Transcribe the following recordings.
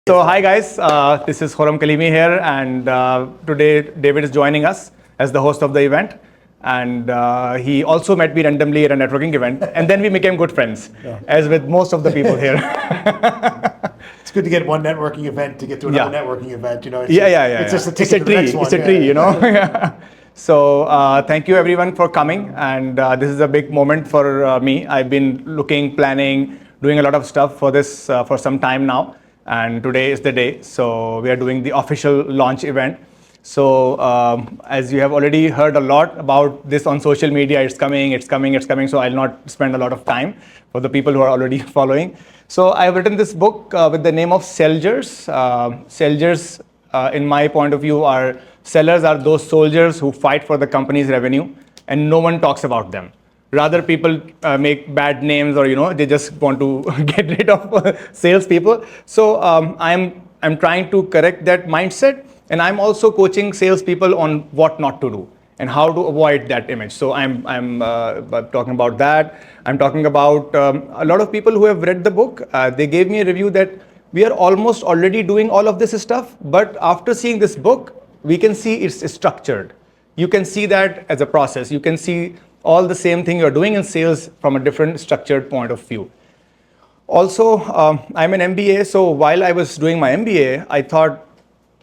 So hi guys, this is Khurram Kalimi here, and today David is joining us as the host of the event. And he also met me randomly at a networking event, and then we became good friends, as with most of the people here. It's good to get one networking event to get to another networking event. You know, It's just a ticket to the next one. It's a tree, you know. So thank you everyone for coming, and this is a big moment for me. I've been looking, planning, doing a lot of stuff for this for some time now. And today is the day, so we are doing the official launch event. So as you have already heard a lot about this on social media, it's coming, it's coming, it's coming. So I'll not spend a lot of time for the people who are already following. So I've written this book with the name of Selldiers. Selldiers, in my point of view, sellers are those soldiers who fight for the company's revenue, and no one talks about them. Rather, people make bad names, or they just want to get rid of salespeople. So I'm trying to correct that mindset, and I'm also coaching salespeople on what not to do and how to avoid that image. So I'm talking about that. I'm talking about a lot of people who have read the book. They gave me a review that we are almost already doing all of this stuff, but after seeing this book, we can see it's structured. You can see that as a process. You can see all the same thing you're doing in sales from a different structured point of view. Also, I'm an MBA, so while I was doing my MBA, I thought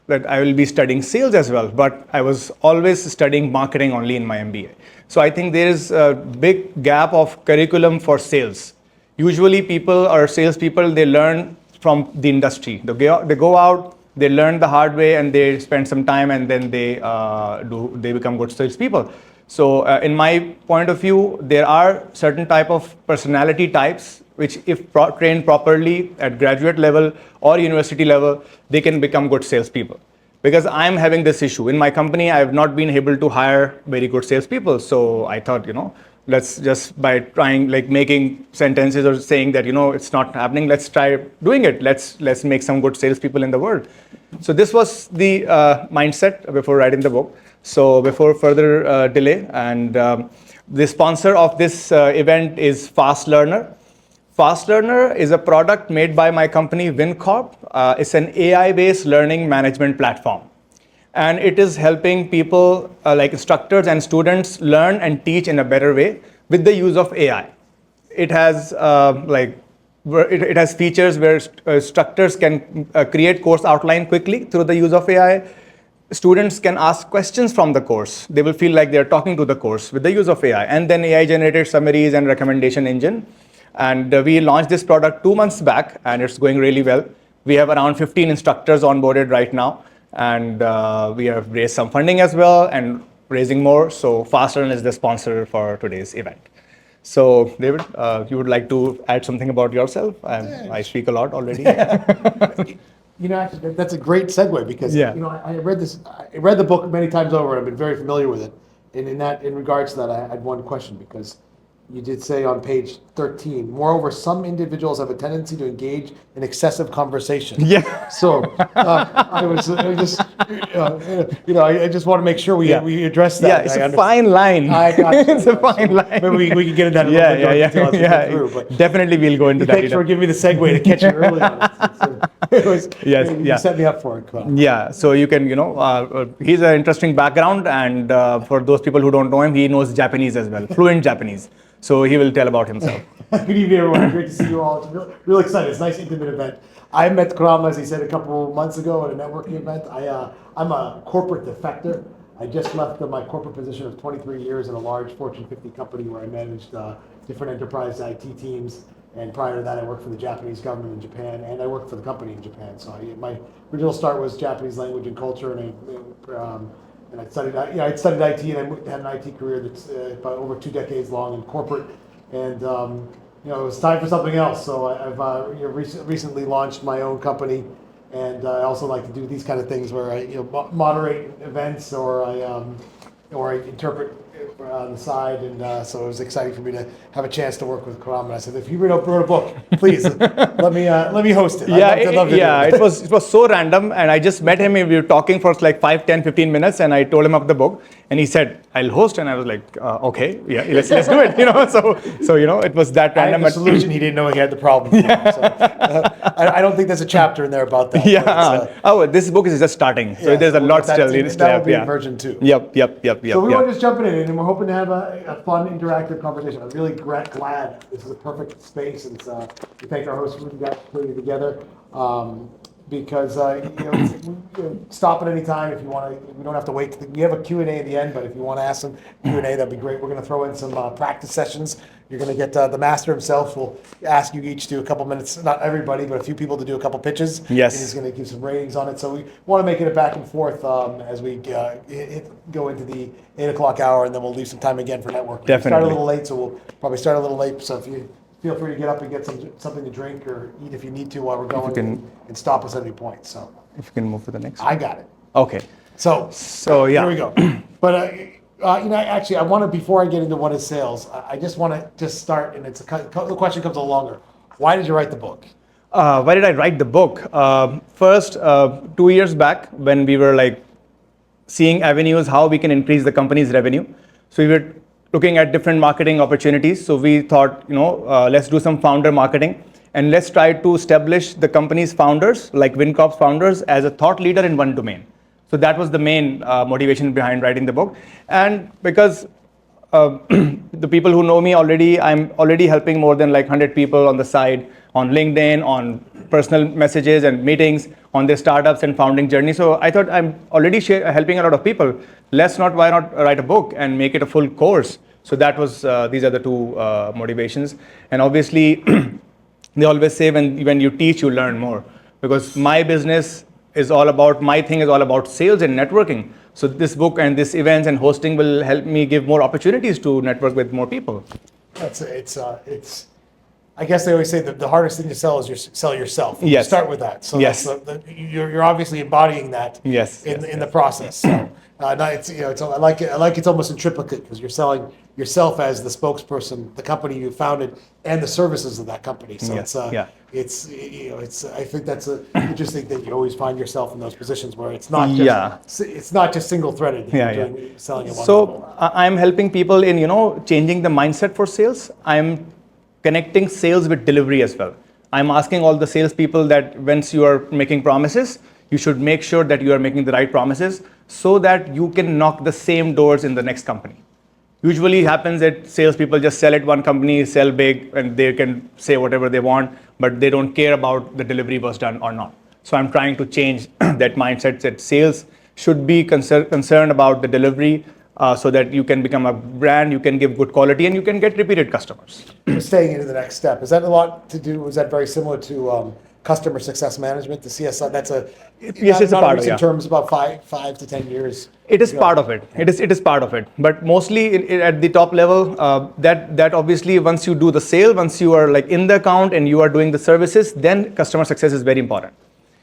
that I will be studying sales as well, but I was always studying marketing only in my MBA. So I think there is a big gap of curriculum for sales. Usually people or salespeople, they learn from the industry. They go out, they learn the hard way, and they spend some time, and then they become good salespeople. So in my point of view, there are certain type of personality types which, if trained properly at graduate level or university level, they can become good salespeople. Because I'm having this issue. In my company, I have not been able to hire very good salespeople. So I thought, let's just, by trying, like making sentences or saying that, it's not happening, let's try doing it. Let's make some good salespeople in the world. So this was the mindset before writing the book. So before further delay, and the sponsor of this event is Fast Learner. Fast Learner is a product made by my company WinCorp. It's an AI-based learning management platform. And it is helping people like instructors and students learn and teach in a better way with the use of AI. It has it has features where instructors can create course outline quickly through the use of AI. Students can ask questions from the course. They will feel like they're talking to the course with the use of AI. And then AI generated summaries and recommendation engine. And we launched this product 2 months back, and it's going really well. We have around 15 instructors onboarded right now, and we have raised some funding as well and raising more. So FastLearn is the sponsor for today's event. So David, you would like to add something about yourself? I speak a lot already. Actually, that's a great segue because I read the book many times over, and I've been very familiar with it. And in regards to that, I had one question, because you did say on page 13, moreover, some individuals have a tendency to engage in excessive conversation. Yeah. So I just want to make sure we address that. Yeah, it's a fine line. I got you. It's a fine line. Maybe we can get into that a little bit more detail as we go through. But definitely we'll go into that. Thanks for giving me the segue to catch you early on it. You set me up for it, Carl. Yeah, so you can, he's an interesting background, and for those people who don't know him, he knows Japanese as well, fluent Japanese. So he will tell about himself. Good evening, everyone. Great to see you all. It's real excited. It's a nice, intimate event. I met Khurram, as he said, a couple months ago at a networking event. I'm a corporate defector. I just left my corporate position of 23 years in a large Fortune 50 company where I managed different enterprise IT teams. And prior to that, I worked for the Japanese government in Japan, and I worked for the company in Japan. So my original start was Japanese language and culture, and I studied IT, and I had an IT career that's about over 2 decades long in corporate, and it was time for something else. So I've recently launched my own company, and I also like to do these kind of things where I moderate events, or I interpret on the side, and so it was exciting for me to have a chance to work with Khurram. And I said, if you wrote a book, please let me host it. Yeah, I'd love to do it. it was so random, and I just met him. We were talking for like 5, 10, 15 minutes, and I told him of the book, and he said, "I'll host," and I was like, "Okay, yeah, let's do it." So it was that I random. had the solution. He didn't know he had the problem. Yeah. So, I don't think there's a chapter in there about that. Yeah. This book is just starting, so there's a lot still. That will be version 2. Yep. So we want to just jump in, and we're hoping to have a fun, interactive conversation. I'm really glad this is a perfect space, and we thank our hosts for putting it together. Because stop at any time if you want to. We don't have to wait. We have a Q&A at the end, but if you want to ask some Q&A, that'd be great. We're going to throw in some practice sessions. You're going to get the master himself will ask you each to a couple minutes, not everybody, but a few people to do a couple pitches. Yes. And he's going to give some ratings on it. So we want to make it a back and forth as we go into the 8 o'clock hour, and then we'll leave some time again for networking. Definitely. We start a little late, so we'll probably start a little late. So if you feel free to get up and get something to drink or eat if you need to while we're going, and stop us at any point. So if you can move to the next. I got it. Okay. So yeah. Here we go. But actually, I want to, before I get into what is sales, I just want to just start, and the question comes a little longer. Why did you write the book? Why did I write the book? First, 2 years back, when we were like seeing avenues how we can increase the company's revenue, so we were looking at different marketing opportunities. So we thought, let's do some founder marketing, and let's try to establish the company's founders, like WinCorp's founders, as a thought leader in one domain. So that was the main motivation behind writing the book. And because the people who know me already, I'm already helping more than like 100 people on the side, on LinkedIn, on personal messages and meetings, on their startups and founding journey. So I thought I'm already helping a lot of people. Why not write a book and make it a full course? So that was, these are the two motivations. And obviously, they always say when you teach, you learn more. Because my business is all about, my thing is all about sales and networking. So this book and this events and hosting will help me give more opportunities to network with more people. It's. I guess they always say that the hardest thing to sell is sell yourself. Yes. Start with that. So yes. You're obviously embodying that. Yes. In the process. So, I like it. I like it's almost in triplicate because you're selling yourself as the spokesperson, the company you founded, and the services of that company. So I think that's interesting that you always find yourself in those positions where it's not just single threaded. Selling at one level. I'm helping people in changing the mindset for sales. I'm connecting sales with delivery as well. I'm asking all the salespeople that once you are making promises, you should make sure that you are making the right promises so that you can knock the same doors in the next company. Usually happens that salespeople just sell at one company, sell big, and they can say whatever they want, but they don't care about the delivery was done or not. So I'm trying to change that mindset that sales should be concerned about the delivery so that you can become a brand, you can give good quality, and you can get repeated customers. Staying into the next step, is that a lot to do? Was that very similar to customer success management, the CSI? That's it's a part of it. In terms about 5 to 10 years. It is part of it. It is part of it. But mostly at the top level, that obviously once you do the sale, once you are like in the account and you are doing the services, then customer success is very important.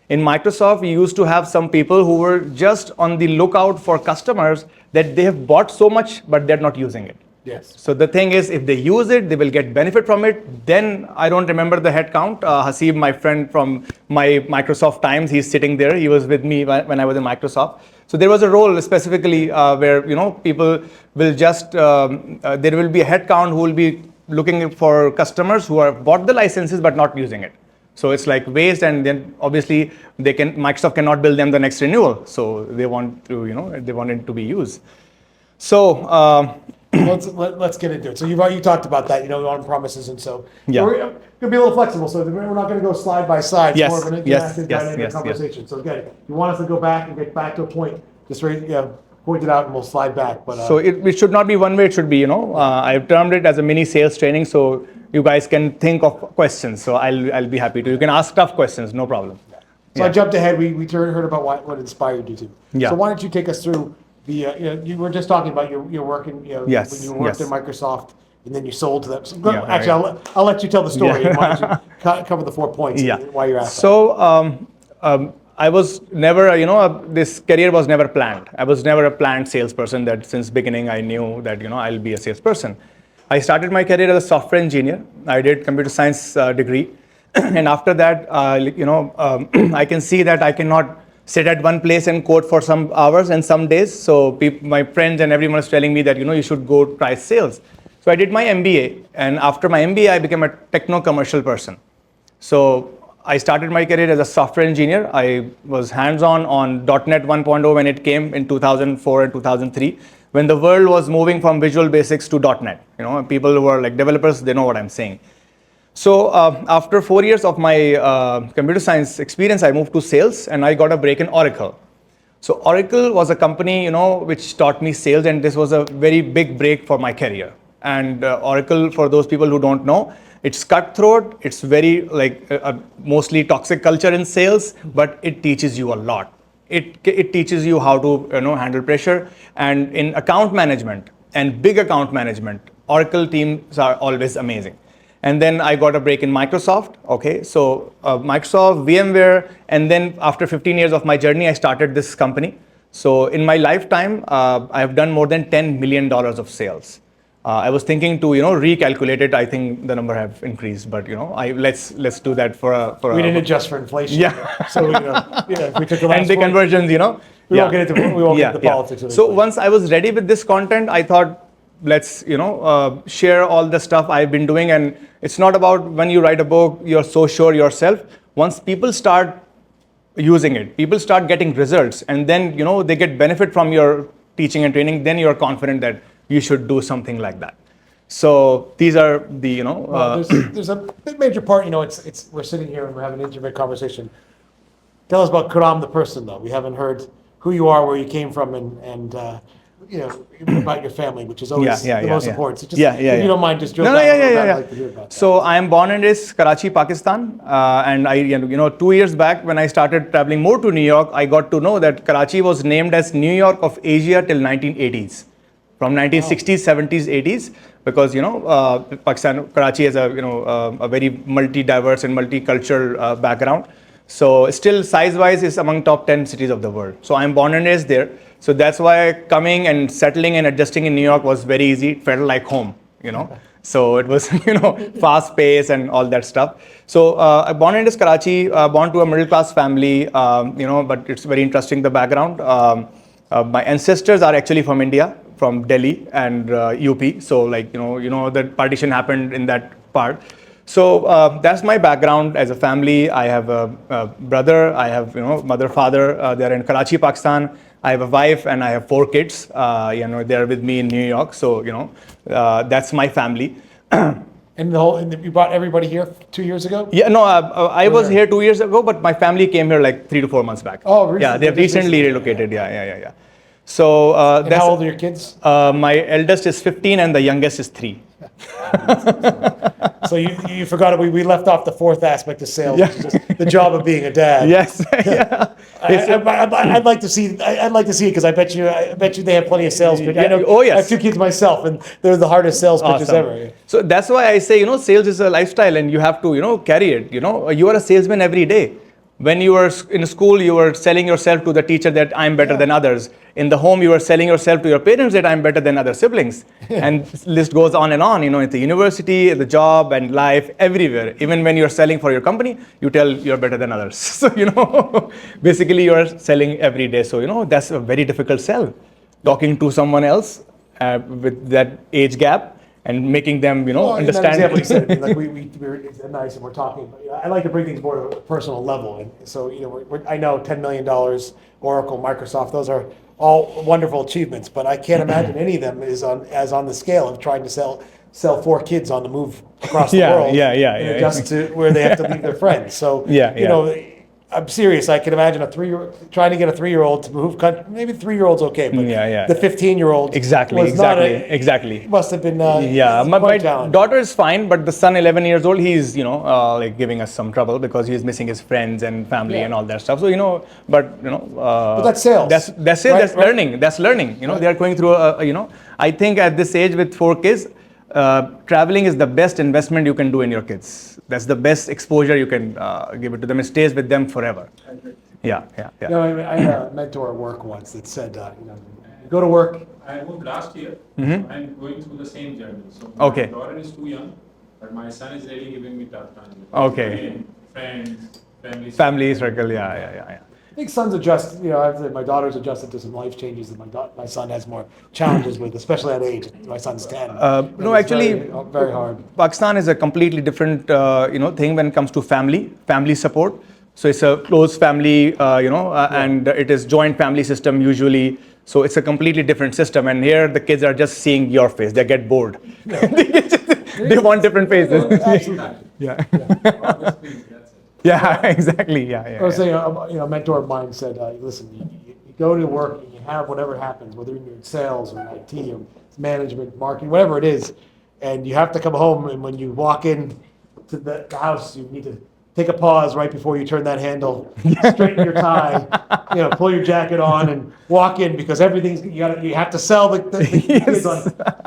In Microsoft, we used to have some people who were just on the lookout for customers that they have bought so much, but they're not using it. Yes. So the thing is, if they use it, they will get benefit from it. Then I don't remember the head count. Hasib, my friend from my Microsoft times, he's sitting there. He was with me when I was in Microsoft. So there was a role specifically where people will just there will be a head count who will be looking for customers who have bought the licenses but not using it. So it's like waste, and then obviously Microsoft cannot bill them the next renewal. So they want to they want it to be used. So. Let's get into it. So you talked about that, on promises, and so we're going to be a little flexible. So we're not going to go slide by side. It's more of an interactive dynamic conversation. So again, if you want us to go back and get back to a point, just point it out and we'll slide back. But so it should not be one way. It should be I've termed it as a mini sales training, so you guys can think of questions. So I'll be happy to. You can ask tough questions, no problem. So I jumped ahead. We heard about what inspired you to. Yeah. So why don't you take us through you were just talking about your work in, when you worked at Microsoft and then you sold to them. So I'll let you tell the story. Why don't you cover the 4 points and why you're at that. So I was never, this career was never planned. I was never a planned salesperson that since beginning I knew that, I'll be a salesperson. I started my career as a software engineer. I did computer science degree. And after that, I can see that I cannot sit at one place and code for some hours and some days. So my friends and everyone was telling me that, you should go try sales. So I did my MBA. And after my MBA, I became a techno-commercial person. So I started my career as a software engineer. I was hands-on on .NET 1.0 when it came in 2004 and 2003, when the world was moving from Visual Basics to .NET. People who are like developers, they know what I'm saying. So after 4 years of my computer science experience, I moved to sales and I got a break in Oracle. So Oracle was a company, which taught me sales, and this was a very big break for my career. And Oracle, for those people who don't know, it's cutthroat. It's very like a mostly toxic culture in sales, but it teaches you a lot. It teaches you how to handle pressure. And in account management and big account management, Oracle teams are always amazing. And then I got a break in Microsoft. Okay, so Microsoft, VMware, and then after 15 years of my journey, I started this company. So in my lifetime, I have done more than $10 million of sales. I was thinking to recalculate it. I think the number have increased, but let's do that for a. We didn't adjust for inflation. Yeah. So if we took the last and the one, conversions, we won't get into the politics of it. So once I was ready with this content, I thought, let's share all the stuff I've been doing. And it's not about when you write a book, you're so sure yourself. Once people start using it, people start getting results, and then they get benefit from your teaching and training, then you're confident that you should do something like that. So these are the Well, there's a major part. It's we're sitting here and we're having an intimate conversation. Tell us about Khurram the person, though. We haven't heard who you are, where you came from, and about your family, which is always the most important. So just, if you don't mind, just drill down a little bit, I'd like to hear about that. So I am born and raised Karachi, Pakistan, and I 2 years back when I started traveling more to New York, I got to know that Karachi was named as New York of Asia till 1980s. From 1960s, 70s, 80s, because Pakistan, Karachi has a very multi-diverse and multicultural background. So still size-wise is among top 10 cities of the world. So I'm born and raised there. So that's why coming and settling and adjusting in New York was very easy. It felt like home, So it was fast pace and all that stuff. So I born in Karachi, born to a middle-class family, but it's very interesting, the background. My ancestors are actually from India, from Delhi and UP. So the partition happened in that part. So that's my background as a family. I have a brother, I have mother, father. They're in Karachi, Pakistan. I have a wife and I have 4 kids. They're with me in New York. So that's my family. And you brought everybody here 2 years ago? Yeah, no, I was here 2 years ago, but my family came here like 3 to 4 months back. Oh, recently? Yeah, they've recently relocated. Yeah. So and how old are your kids? My eldest is 15 and the youngest is 3. So you forgot it. We left off the 4th aspect of sales, which is just the job of being a dad. Yes. Yeah. I'd like to see. I'd like to see it because I bet you they have plenty of sales pitches. I know. Oh, yes. I have 2 kids myself, and they're the hardest sales pitches ever. So that's why I say sales is a lifestyle, and you have to carry it. You are a salesman every day. When you were in school, you were selling yourself to the teacher that I'm better than others. In the home, you were selling yourself to your parents that I'm better than other siblings. And list goes on and on, at the university, at the job and life, everywhere. Even when you're selling for your company, you tell you're better than others. So, basically you're selling every day. So, that's a very difficult sell. Talking to someone else with that age gap and making them, understand. Example you said, like we're nice and we're talking, but I like to bring things more to a personal level. And so, I know $10 million, Oracle, Microsoft, those are all wonderful achievements, but I can't imagine any of them is on the scale of trying to sell 4 kids on the move across the world. And adjust to where they have to leave their friends. So, I'm serious. I can imagine a 3-year-old trying to get a 3-year-old to move country. Maybe 3-year-old's okay, but the 15-year-old exactly must have been my daughter is fine, but the son, 11 years old, he's like giving us some trouble because he's missing his friends and family and all that stuff. So but that's sales. That's sales. That's learning. That's learning. They are going through I think at this age with 4 kids, traveling is the best investment you can do in your kids. That's the best exposure you can give it to them. It stays with them forever. Yeah, yeah, You yeah. know, I had a mentor at work once that said, you go to work. I moved last year. Mhm. I'm going through the same journey. So my Okay. daughter is too young, but my son is really giving me tough time. Okay. Again, friends, family. Family circle, yeah, yeah, yeah, yeah. I think sons adjust. I've said my daughter's adjusted to some life changes that my son has more challenges with, especially at age. My son's 10. No, It's actually, very hard. Pakistan is a completely different, thing when it comes to family support. So it's a close family, and it is joint family system usually. So it's a completely different system. And here the kids are just seeing your face. They get bored. They want different faces. Absolutely. Yeah. That's it. Yeah, exactly. Yeah, yeah. I was Yeah. saying, a mentor of mine said, listen, you go to work and you have whatever happens, whether you're in sales or in IT or management, marketing, whatever it is, and you have to come home, and when you walk in to the house, you need to take a pause right before you turn that handle, straighten your tie, pull your jacket on, and walk in because you have to sell the kids on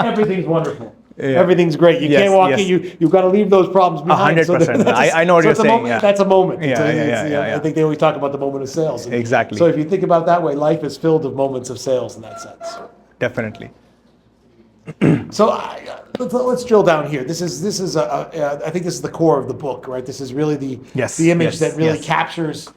everything's wonderful. Yeah. Everything's great. You Yes, can't walk yes. in. You've got to leave those problems behind. 100%. that's I know what so you're it's a saying, moment- yeah. That's a moment. Yeah, yeah. I think they always talk about the moment of sales. And Exactly. So if you think about it that way, life is filled with moments of sales in that sense. Definitely. So let's drill down here. This is I think this is the core of the book, right? This is really the image yes, that really yes. captures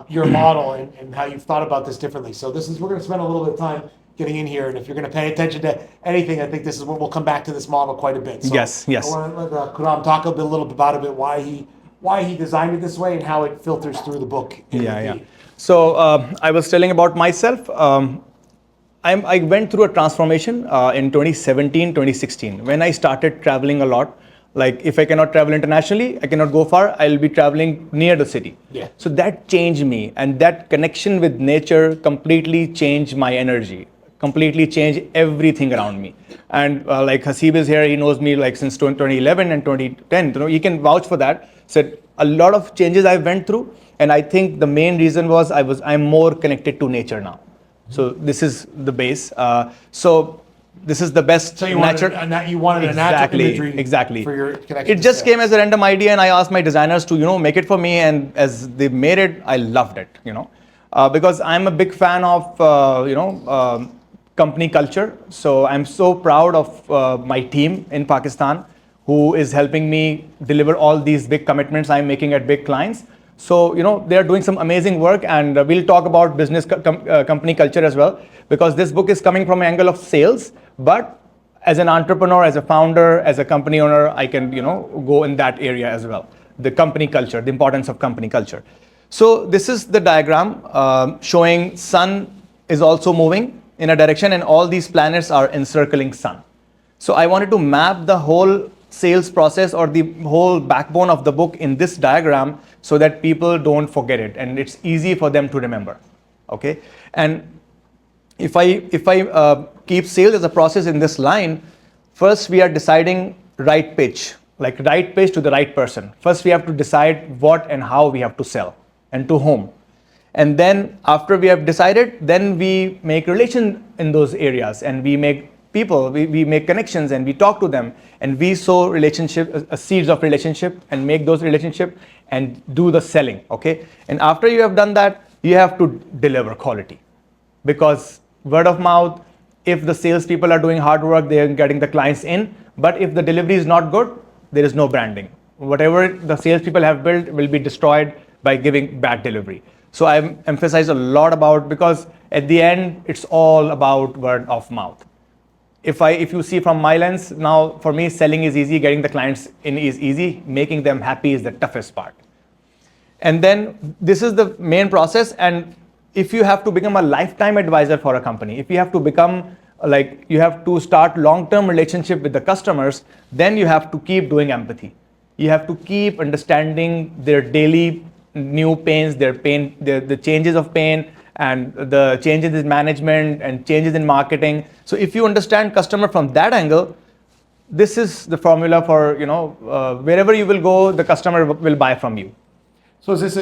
your model and how you've thought about this differently. So we're going to spend a little bit of time getting in here, and if you're going to pay attention to anything, I think this is what we'll come back to this model quite a bit. So Yes. I want to let Khurram talk a little bit about why he designed it this way and how it filters through the book. Yeah. So I was telling about myself. I went through a transformation in 2017, 2016 when I started traveling a lot. Like if I cannot travel internationally, I cannot go far, I'll be traveling near the city. Yeah. So that changed me, and that connection with nature completely changed my energy, completely changed everything around me. And like Hasib is here, he knows me like since 2011 and 2010. He can vouch for that. Said a lot of changes I went through, and I think the main reason was I'm more connected to nature now. So this is the base. So this is the best So you nature. wanted a natural imagery Exactly. for your connection. It just came as a random idea, and I asked my designers to make it for me, and as they made it, I loved it. Because I'm a big fan of company culture. So I'm so proud of my team in Pakistan, who is helping me deliver all these big commitments I'm making at big clients. So, they are doing some amazing work, and we'll talk about business company culture as well, because this book is coming from an angle of sales, but as an entrepreneur, as a founder, as a company owner, I can, go in that area as well. The company culture, the importance of company culture. So this is the diagram showing sun is also moving in a direction, and all these planets are encircling sun. So I wanted to map the whole sales process or the whole backbone of the book in this diagram so that people don't forget it and it's easy for them to remember. Okay, and if I keep sales as a process in this line, first we are deciding right pitch to the right person. First we have to decide what and how we have to sell and to whom. And then after we have decided, then we make relation in those areas, and we make people, we make connections, and we talk to them, and we sow seeds of relationship and make those relationship and do the selling. Okay, and after you have done that, you have to deliver quality, because word of mouth, if the salespeople are doing hard work, they are getting the clients in, but if the delivery is not good, there is no branding. Whatever the salespeople have built will be destroyed by giving bad delivery. So I've emphasized a lot about, because at the end, it's all about word of mouth. If you see from my lens, now for me, selling is easy, getting the clients in is easy, making them happy is the toughest part. And then this is the main process. And if you have to become a lifetime advisor for a company, if you have to become you have to start long-term relationship with the customers, then you have to keep doing empathy. You have to keep understanding their daily new pains, their pain, the changes of pain, and the changes in management and changes in marketing. So if you understand customer from that angle, this is the formula for, wherever you will go, the customer will buy from you. So is this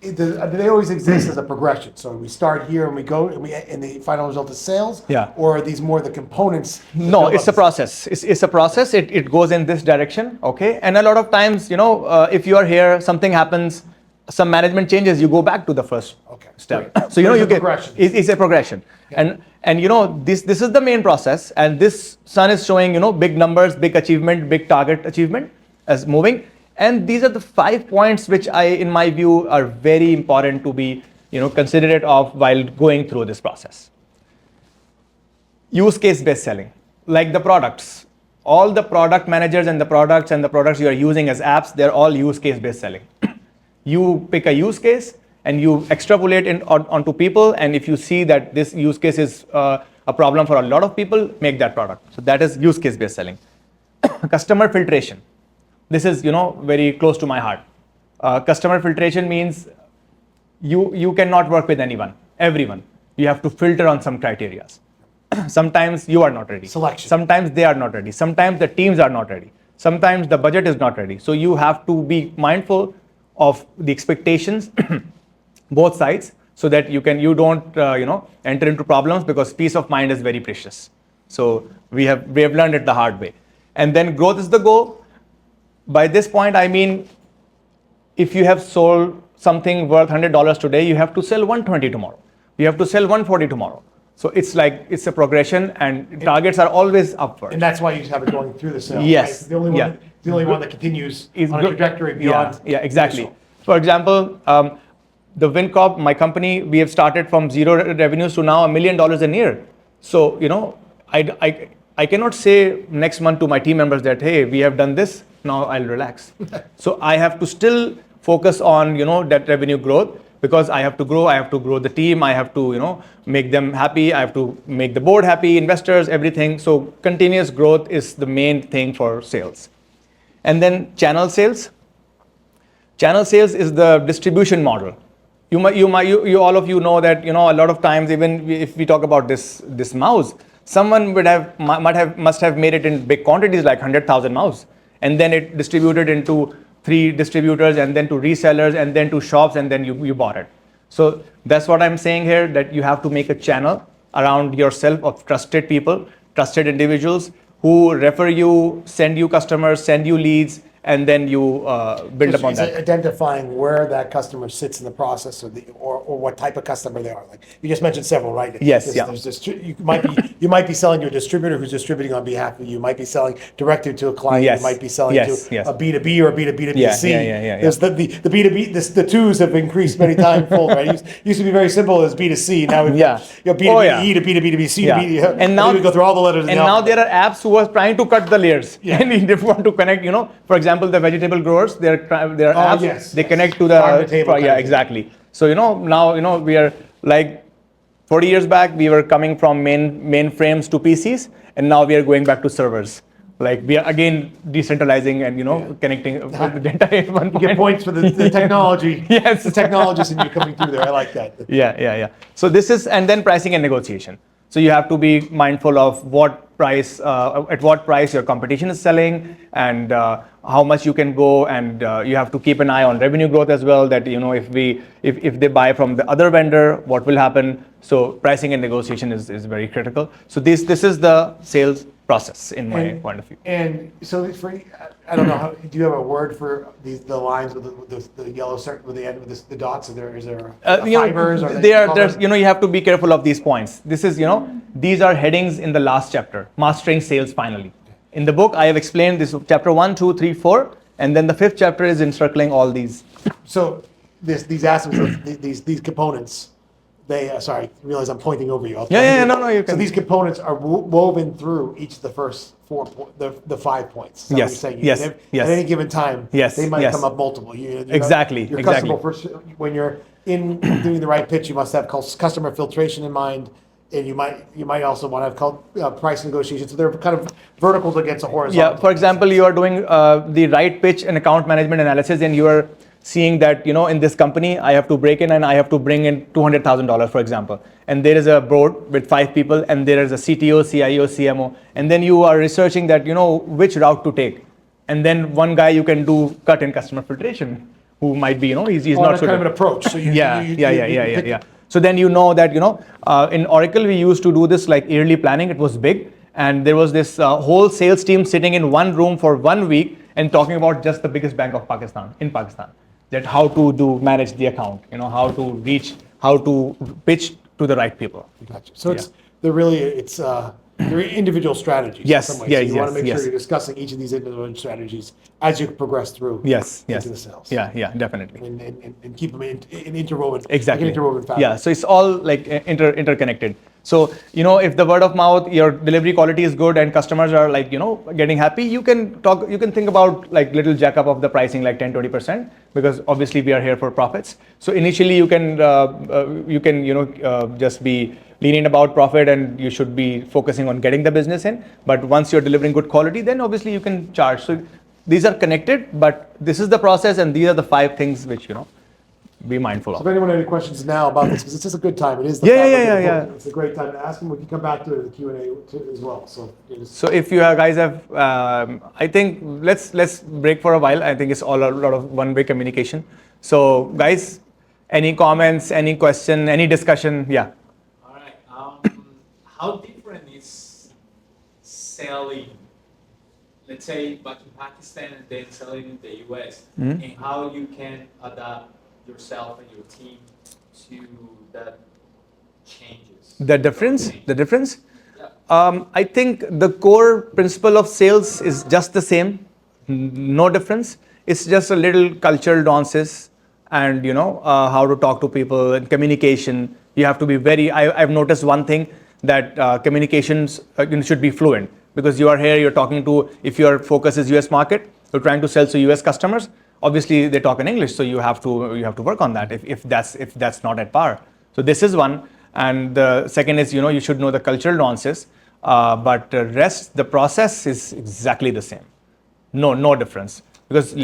do they always exist as a progression? So we start here and we go and the final result is sales? Yeah. Or are these more the components? No, it's a process. It's a process. It goes in this direction. Okay. And a lot of times, if you are here, something happens, some management changes, you go back to the first step. Great. So you know There's you a get progression. it's a progression, and you know this is the main process, and this sun is showing big numbers, big achievement, big target achievement as moving, and these are the 5 points which in my view are very important to be considerate of while going through this process. Use case based selling, like the products. All the product managers and the products you are using as apps, they're all use case based selling. You pick a use case and you extrapolate it onto people, and if you see that this use case is a problem for a lot of people, make that product. So that is use case based selling. Customer filtration. This is very close to my heart. Customer filtration means you cannot work with everyone. You have to filter on some criteria. Sometimes you are not ready. Selection. Sometimes they are not ready. Sometimes the teams are not ready. Sometimes the budget is not ready. So you have to be mindful of the expectations, both sides, so that you don't enter into problems, because peace of mind is very precious. So we have learned it the hard way. And then growth is the goal. By this point, I mean, if you have sold something worth $100 today, you have to sell 120 tomorrow. You have to sell 140 tomorrow. So it's a progression, and targets are always upward. And that's why you have it going through the sale. Yes. Right? The only one that continues Is on a trajectory beyond. Yeah, exactly. initial. For example, the WinCorp, my company, we have started from zero revenues to now $1 million a year. So I cannot say next month to my team members that, hey, we have done this, now I'll relax. So I have to still focus on that revenue growth, because I have to grow the team, I have to make them happy, I have to make the board happy, investors, everything. So continuous growth is the main thing for sales. And then channel sales. Channel sales is the distribution model. You all of you know that a lot of times, even if we talk about this mouse, someone must have made it in big quantities, like 100,000 mouse, and then it distributed into 3 distributors, and then to resellers, and then to shops, and then you bought it. So that's what I'm saying here, that you have to make a channel around yourself of trusted people, trusted individuals who refer you, send you customers, send you leads, and then you build upon that. Identifying where that customer sits in the process, or what type of customer they are. Like you just mentioned several, right? Yes, you might be selling to a distributor who's distributing on behalf of you. You might be selling directly to a client. Yes. You might be selling to Yes. a B2B or a B2B2C. Yeah. There's the B2B. The twos have increased many times fold. Right? It used to be very simple as B2C. Now we've got B2B to B2B2C to B. And now we go through all the letters. And now there are apps who are trying to cut the layers. Yeah. And if you want to connect, for example, the vegetable growers, there are apps. They connect to the farm to table. exactly. So now we are like 40 years back, we were coming from mainframes to PCs, and now we are going back to servers. Like we are again decentralizing and connecting the data in one You get points for the technology. Yes. The technologists in you coming through there. I like that. Yeah. So this is, and then pricing and negotiation. So you have to be mindful of at what price your competition is selling, and how much you can go, and you have to keep an eye on revenue growth as well. That if they buy from the other vendor, what will happen? So pricing and negotiation is very critical. So this is the sales process in my point of view. And so I don't know, do you have a word for the lines with the yellow circle with the end with the dots? Is there fibers? You have to be careful of these points. This is these are headings in the last chapter, mastering sales finally. In the book, I have explained this chapter 1, 2, 3, 4, and then the 5th chapter is encircling all these. So these aspects, these components. Sorry, I realize I'm pointing over you. No, you can. So these components are woven through each of the first 4 the 5 points. Yes. What you're saying? At any given time, they might come up multiple. Exactly. Your customer first, when you're doing the right pitch, you must have customer filtration in mind, and you might also want to have called price negotiation. So they're kind of verticals against a horizontal. Yeah. For example, you are doing the right pitch and account management analysis, and you are seeing that in this company I have to break in and I have to bring in $200,000, for example, and there is a board with 5 people, and there is a CTO, CIO, CMO, and then you are researching that which route to take, and then one guy you can do cut in customer filtration, who might be he's not kind of an approach. So yeah. So then that in Oracle we used to do this like yearly planning. It was big, and there was this whole sales team sitting in one room for 1 week and talking about just the biggest bank of Pakistan. that how to manage the account, how to reach, how to pitch to the right people. Gotcha. So they're individual strategies Yes, in some ways. yes, So you want to yes, make sure yes. you're discussing each of these individual strategies as you progress through Yes, into the sales. Yeah, definitely. And keep them in interwoven. Exactly. Like an interwoven fabric. Yeah, so it's all like interconnected. So, if the word of mouth, your delivery quality is good and customers are like, getting happy, you can think about like little jack up of the pricing, like 10, 20%, because obviously we are here for profits. So initially you can just be lenient about profit, and you should be focusing on getting the business in. But once you're delivering good quality, then obviously you can charge. So these are connected, but this is the process, and these are the 5 things which, be mindful So if of. anyone has any questions now about this, because it's just a good time. It is the Yeah, fabric of the yeah. book. It's a great time to ask them. We can come back to it in the Q&A as well. So if you guys have, I think let's break for a while. I think it's all a lot of one-way communication. So guys, any comments, any question, any discussion? Yeah. All right. How different is selling, let's say, back in Pakistan and then selling in the US, and how you can adapt yourself and your team to that changes? The difference? Yeah. I think the core principle of sales is just the same, no difference. It's just a little cultural nuances, and how to talk to people and communication. You have to be I've noticed one thing, that communications should be fluent, because you are here, you're talking to, if your focus is US market, you're trying to sell to US customers. Obviously they talk in English, so you have to work on that if that's not at par. So this is one. And the second is, you should know the cultural nuances, but the rest, the process is exactly the same. No difference. Because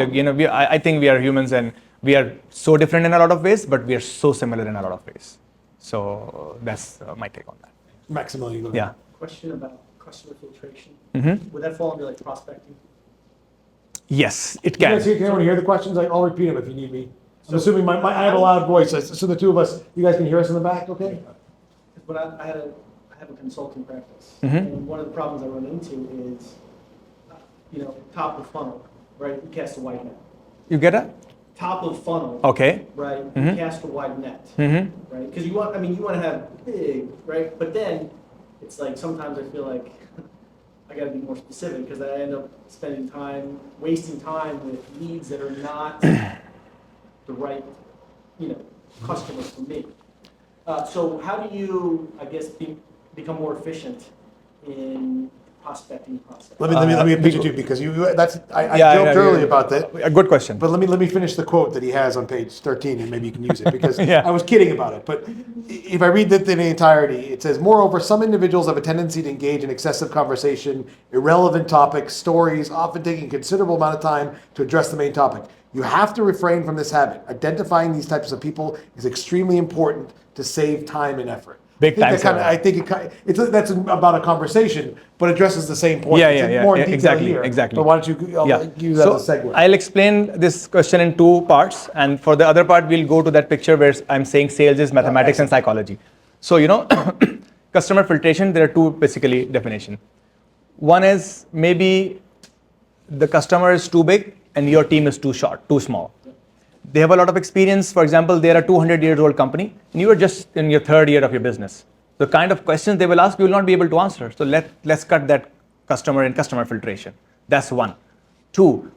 I think we are humans, and we are so different in a lot of ways, but we are so similar in a lot of ways. So that's my take on that. Maximilian, you go ahead. Yeah. Question about customer filtration. Mm-hmm. Would that fall under like prospecting? Yes, it Can can. anyone hear the questions? I'll repeat them if you need me. I'm assuming I have a loud voice, so the two of us, you guys can hear us in the back, okay? But I have a consulting practice, Mhm. and one of the problems I run into is, top of funnel, right? You cast a wide net. You get it? Top of funnel, Okay. right? Mhm. You cast a wide net, Mm-hmm. right? Because you want to have big, right? But then it's like sometimes I feel like I got to be more specific, because I end up wasting time with leads that are not the right, customers for me. So how do you, I guess, become more efficient in prospecting process? Let me pitch it to you, because I Yeah, joked yeah, earlier yeah. about that. A good question. But let me finish the quote that he has on page 13, and maybe you can use it, because Yeah. I was kidding about it. But if I read that in the entirety, it says, moreover, some individuals have a tendency to engage in excessive conversation, irrelevant topics, stories, often taking a considerable amount of time to address the main topic. You have to refrain from this habit. Identifying these types of people is extremely important to save time and effort. Big time saver. I think that's about a conversation, but addresses the same point. Yeah, It's yeah, more yeah, in detail exactly, here. exactly. But why don't you use that So as a segue? I'll explain this question in 2 parts, and for the other part, we'll go to that picture where I'm saying sales is mathematics and psychology. So customer filtration, there are 2 basically definition. One is maybe the customer is too big and your team is too small. They have a lot of experience. For example, they're a 200-year-old company, and you are just in your 3rd year of your business. The kind of questions they will ask, you will not be able to answer. So let's cut that customer in customer filtration. That's 1. 2,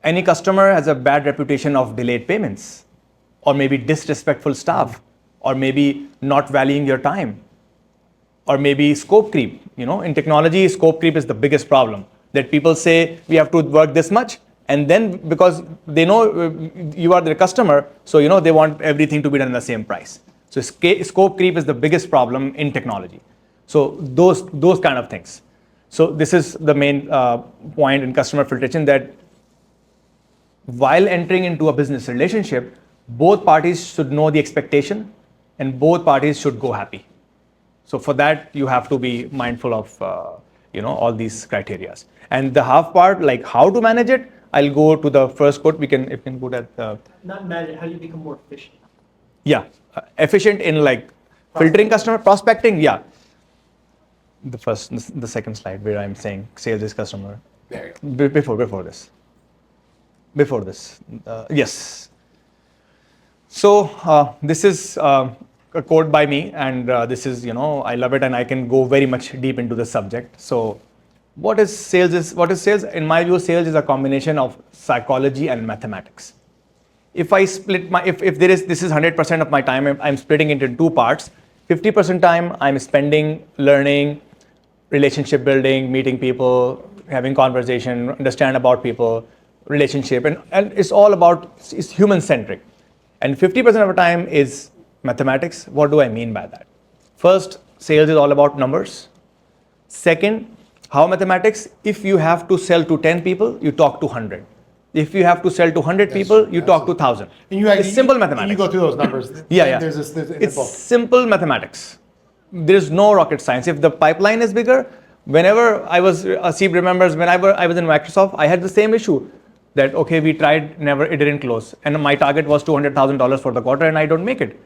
any customer has a bad reputation of delayed payments, or maybe disrespectful staff, or maybe not valuing your time, or maybe scope creep. In technology, scope creep is the biggest problem. That people say we have to work this much, and then because they know you are their customer, so they want everything to be done in the same price. So scope creep is the biggest problem in technology. So those kind of things. So this is the main point in customer filtration, that while entering into a business relationship, both parties should know the expectation, and both parties should go happy. So for that, you have to be mindful of all these criteria. And the half part, like how to manage it, I'll go to the first quote. If we can go that. Not manage, how do you become more efficient? Yeah, efficient in like filtering customer, prospecting. Yeah. The second slide where I'm saying sales is customer. There you go. Before this. Yes. So this is a quote by me, and this is, I love it, and I can go very much deep into the subject. So what is sales? What is sales? In my view, sales is a combination of psychology and mathematics. If I split if there is, this is 100% of my time, I'm splitting it into two parts. 50% time I'm spending learning, relationship building, meeting people, having conversation, understand about people, relationship, and it's all about, it's human centric. And 50% of the time is mathematics. What do I mean by that? First, sales is all about numbers. Second, how mathematics, if you have to sell to 10 people, you talk to 100. If you have to sell to 100 people, you talk to 1,000. And It's simple mathematics. You go through those numbers. Yeah. There's in the It's book. simple mathematics. There's no rocket science. If the pipeline is bigger, whenever Asib remembers, whenever I was in Microsoft, I had the same issue that, okay, we tried, it didn't close. And my target was $200,000 for the quarter and I don't make it.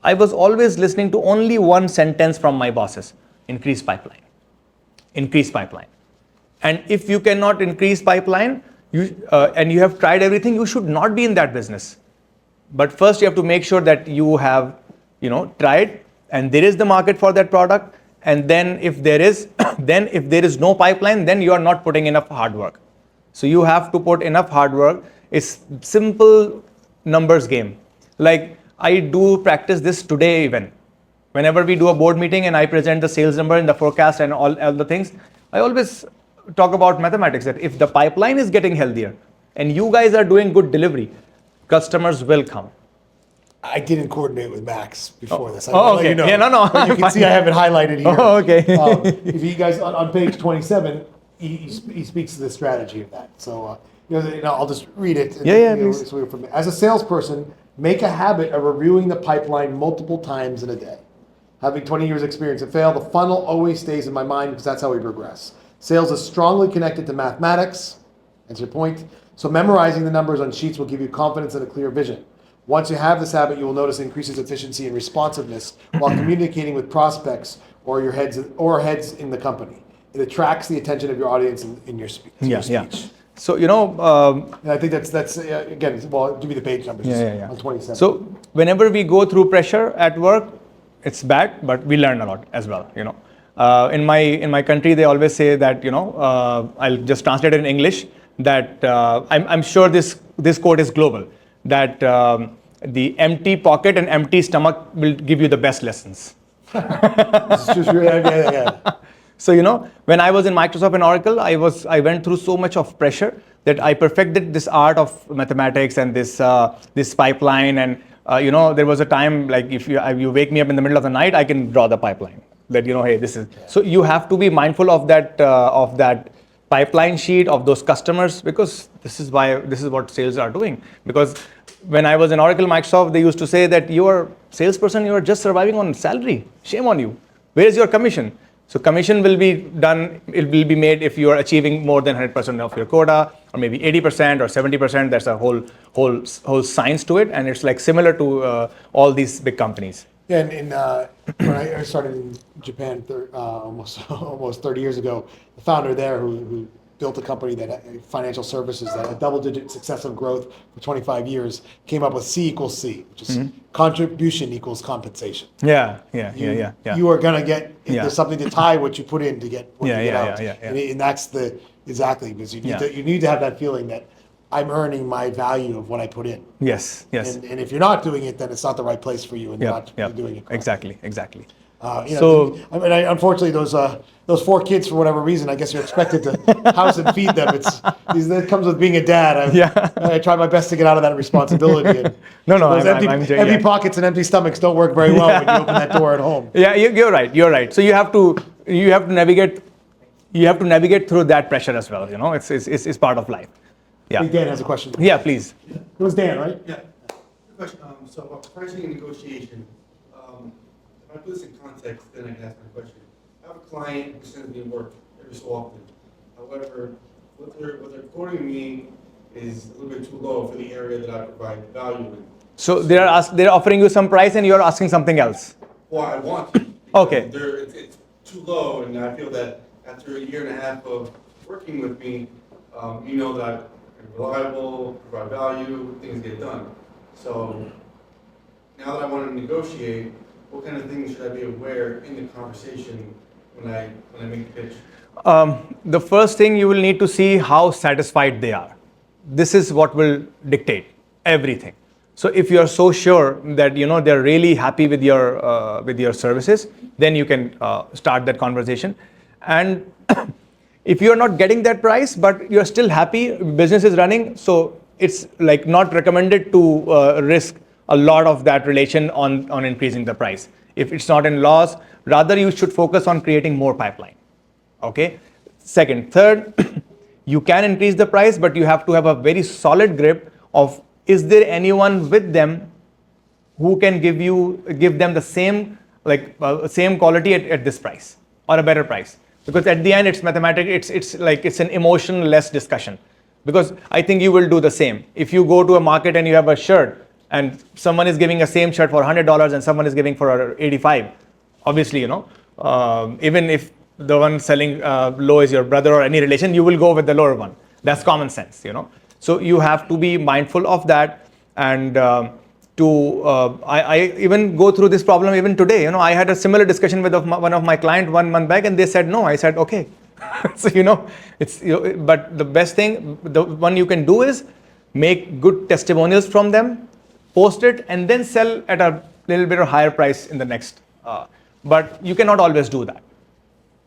I was always listening to only one sentence from my bosses: increase pipeline. Increase pipeline. And if you cannot increase pipeline, and you have tried everything, you should not be in that business. But first you have to make sure that you have, tried, and there is the market for that product. And then if there is, if there is no pipeline, then you are not putting enough hard work. So you have to put enough hard work. It's simple numbers game. Like I do practice this today even. Whenever we do a board meeting and I present the sales number and the forecast and all the things, I always talk about mathematics, that if the pipeline is getting healthier and you guys are doing good delivery, customers will come. I didn't coordinate with Max before this. Okay. Yeah, no. But you can see I have it highlighted here. Oh, okay. If you guys on page 27, he speaks to the strategy of that. So I'll just read it. Please. As a salesperson, make a habit of reviewing the pipeline multiple times in a day. Having 20 years experience at Fail, the funnel always stays in my mind because that's how we progress. Sales is strongly connected to mathematics. That's your point. So memorizing the numbers on sheets will give you confidence and a clear vision. Once you have this habit, you will notice it increases efficiency and responsiveness while communicating with prospects or heads in the company. It attracts the attention of your audience in your speech. Yeah. So, And I think that's again, well, I'll give you the page numbers on 27. So whenever we go through pressure at work, it's bad, but we learn a lot as well, In my country, they always say that, I'll just translate it in English, that I'm sure this quote is global, that the empty pocket and empty stomach will give you the best lessons. So, when I was in Microsoft and Oracle, I went through so much of pressure that I perfected this art of mathematics and this pipeline. And, there was a time, like if you wake me up in the middle of the night, I can draw the pipeline. That, hey, this is. So you have to be mindful of that pipeline sheet of those customers, because this is what sales are doing. Because when I was in Oracle Microsoft, they used to say that you're salesperson, you're just surviving on salary. Shame on you. Where is your commission? So commission will be done, it will be made if you are achieving more than 100% of your quota, or maybe 80% or 70%. There's a whole science to it, and it's like similar to all these big companies. Yeah, and when I started in Japan almost 30 years ago, the founder there who built a company that financial services that had double-digit successive growth for 25 years came up with C equals C, which is contribution equals compensation. Yeah. You are gonna get there's something to tie what you put in to get what you get out. Yeah. And that's exactly because you need to have that feeling that I'm earning my value of what I put in. Yes. And if you're not doing it, then it's not the right place for you, and you're not doing it correctly. Exactly. Unfortunately, those 4 kids, for whatever reason, I guess you're expected to house and feed them. That comes with being a dad. I try my best to get out of that responsibility. And those empty pockets and empty stomachs don't work very well when you open that door at home. Yeah, you're right. So you have to navigate. You have to navigate through that pressure as well. It's part of life. Yeah. I think Dan has a question. Yeah, please. It was Dan, right? Yeah. Question. So about pricing and negotiation. If I put this in context, then I can ask my question. I have a client who sends me work every so often. However, what they're quoting me is a little bit too low for the area that I provide value in. So they're offering you some price and you're asking something else. Well, I want to. Okay. It's too low, and I feel that after a year and a half of working with me, that I'm reliable, provide value, things get done. So now that I want to negotiate, what kind of things should I be aware in the conversation when I make the pitch? The first thing you will need to see how satisfied they are. This is what will dictate everything. So if you are so sure that they're really happy with your services, then you can start that conversation. And if you are not getting that price, but you're still happy, business is running, so it's like not recommended to risk a lot of that relation on increasing the price. If it's not in loss, rather you should focus on creating more pipeline. Okay. Third, you can increase the price, but you have to have a very solid grip of, is there anyone with them who can give them the same same quality at this price or a better price? Because at the end it's mathematics, it's an emotion-less discussion. Because I think you will do the same. If you go to a market and you have a shirt and someone is giving a same shirt for $100 and someone is giving for 85, obviously, even if the one selling low is your brother or any relation, you will go with the lower one. That's common sense, So you have to be mindful of that. And I even go through this problem even today. I had a similar discussion with one of my clients 1 month back, and they said no. I said okay. So but the best thing, the one you can do is make good testimonials from them, post it, and then sell at a little bit of higher price in the next. But you cannot always do that.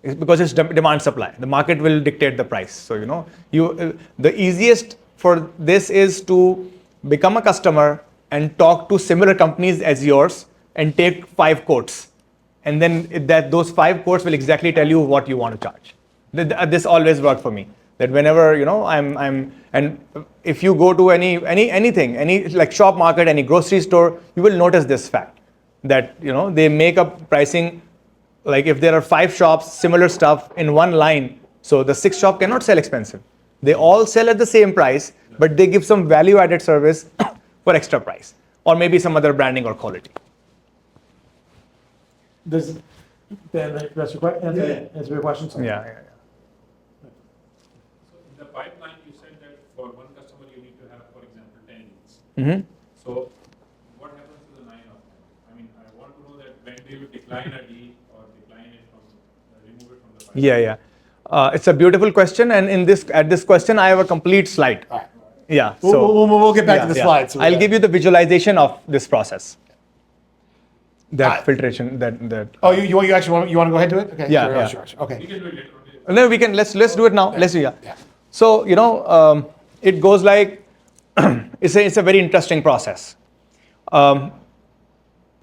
It's because it's demand supply. The market will dictate the price. So the easiest for this is to become a customer and talk to similar companies as yours and take 5 quotes, and then those 5 quotes will exactly tell you what you want to charge. This always worked for me. That whenever and if you go to anything, any like shop market, any grocery store, you will notice this fact that they make up pricing. Like if there are 5 shops, similar stuff in one line, so the 6th shop cannot sell expensive. They all sell at the same price, but they give some value-added service for extra price, or maybe some other branding or quality. Does Dan answer your questions? Yeah. So in the pipeline, you said that for one customer you need to have, for example, 10 leads. Mm-hmm. So what happens to the 9 of them? I mean, I want to know that when do you decline a lead or decline it remove it from the pipeline? Yeah. It's a beautiful question, and at this question, I have a complete slide. All right. Yeah. We'll get back to the slides. I'll give you the visualization of this process. That filtration. That. Oh, you actually want to go ahead and do it? Okay. Yeah. Sure. Okay. We can do it later on. No, we can. Let's do it now. Let's do. Yeah. Yeah. So it goes like it's a very interesting process. For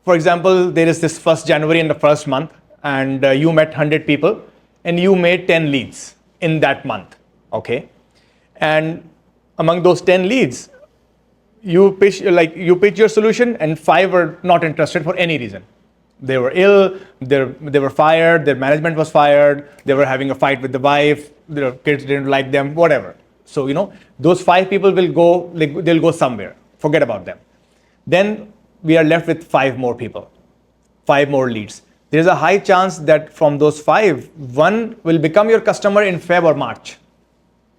example, there is this 1st January in the first month, and you met 100 people, and you made 10 leads in that month. Okay, and among those 10 leads, you pitch your solution, and 5 were not interested for any reason. They were ill, they were fired, their management was fired, they were having a fight with the wife, their kids didn't like them, whatever. So those 5 people will go, they'll go somewhere. Forget about them. Then we are left with 5 more people, 5 more leads. There's a high chance that from those 5, 1 will become your customer in Feb or March.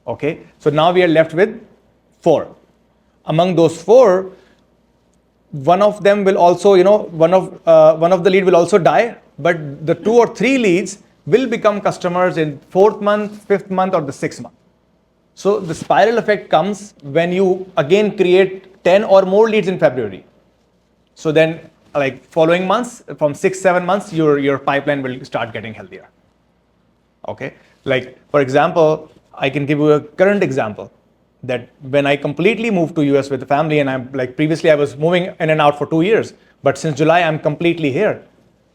Okay, so now we are left with 4. Among those 4, one of them will also, one of the lead will also die, but the 2 or 3 leads will become customers in 4th month, 5th month, or the 6th month. So the spiral effect comes when you again create 10 or more leads in February. So then, like following months, from 6-7 months, your pipeline will start getting healthier. Okay, like for example, I can give you a current example. That when I completely moved to US with the family, and I'm like previously I was moving in and out for 2 years, but since July I'm completely here.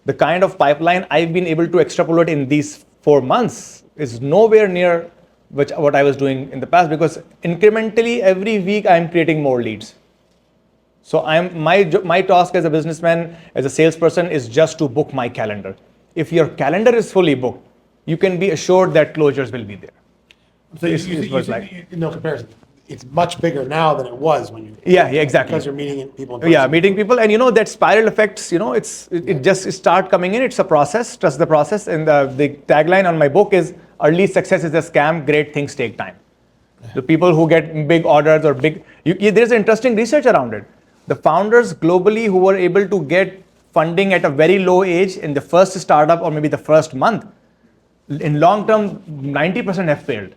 The kind of pipeline I've been able to extrapolate in these 4 months is nowhere near what I was doing in the past, because incrementally every week I'm creating more leads. So my task as a businessman, as a salesperson, is just to book my calendar. If your calendar is fully booked, you can be assured that closures will be there. So no comparison. It's much bigger now than it was when you. Yeah, exactly. Because you're meeting people. In person. Yeah, meeting people, and that spiral effects. It just start coming in. It's a process. Trust the process. And the tagline on my book is "Early success is a scam. Great things take time." The people who get big orders or there's interesting research around it. the founders globally who were able to get funding at a very low age in the first startup or maybe the first month, in long term, 90% have failed.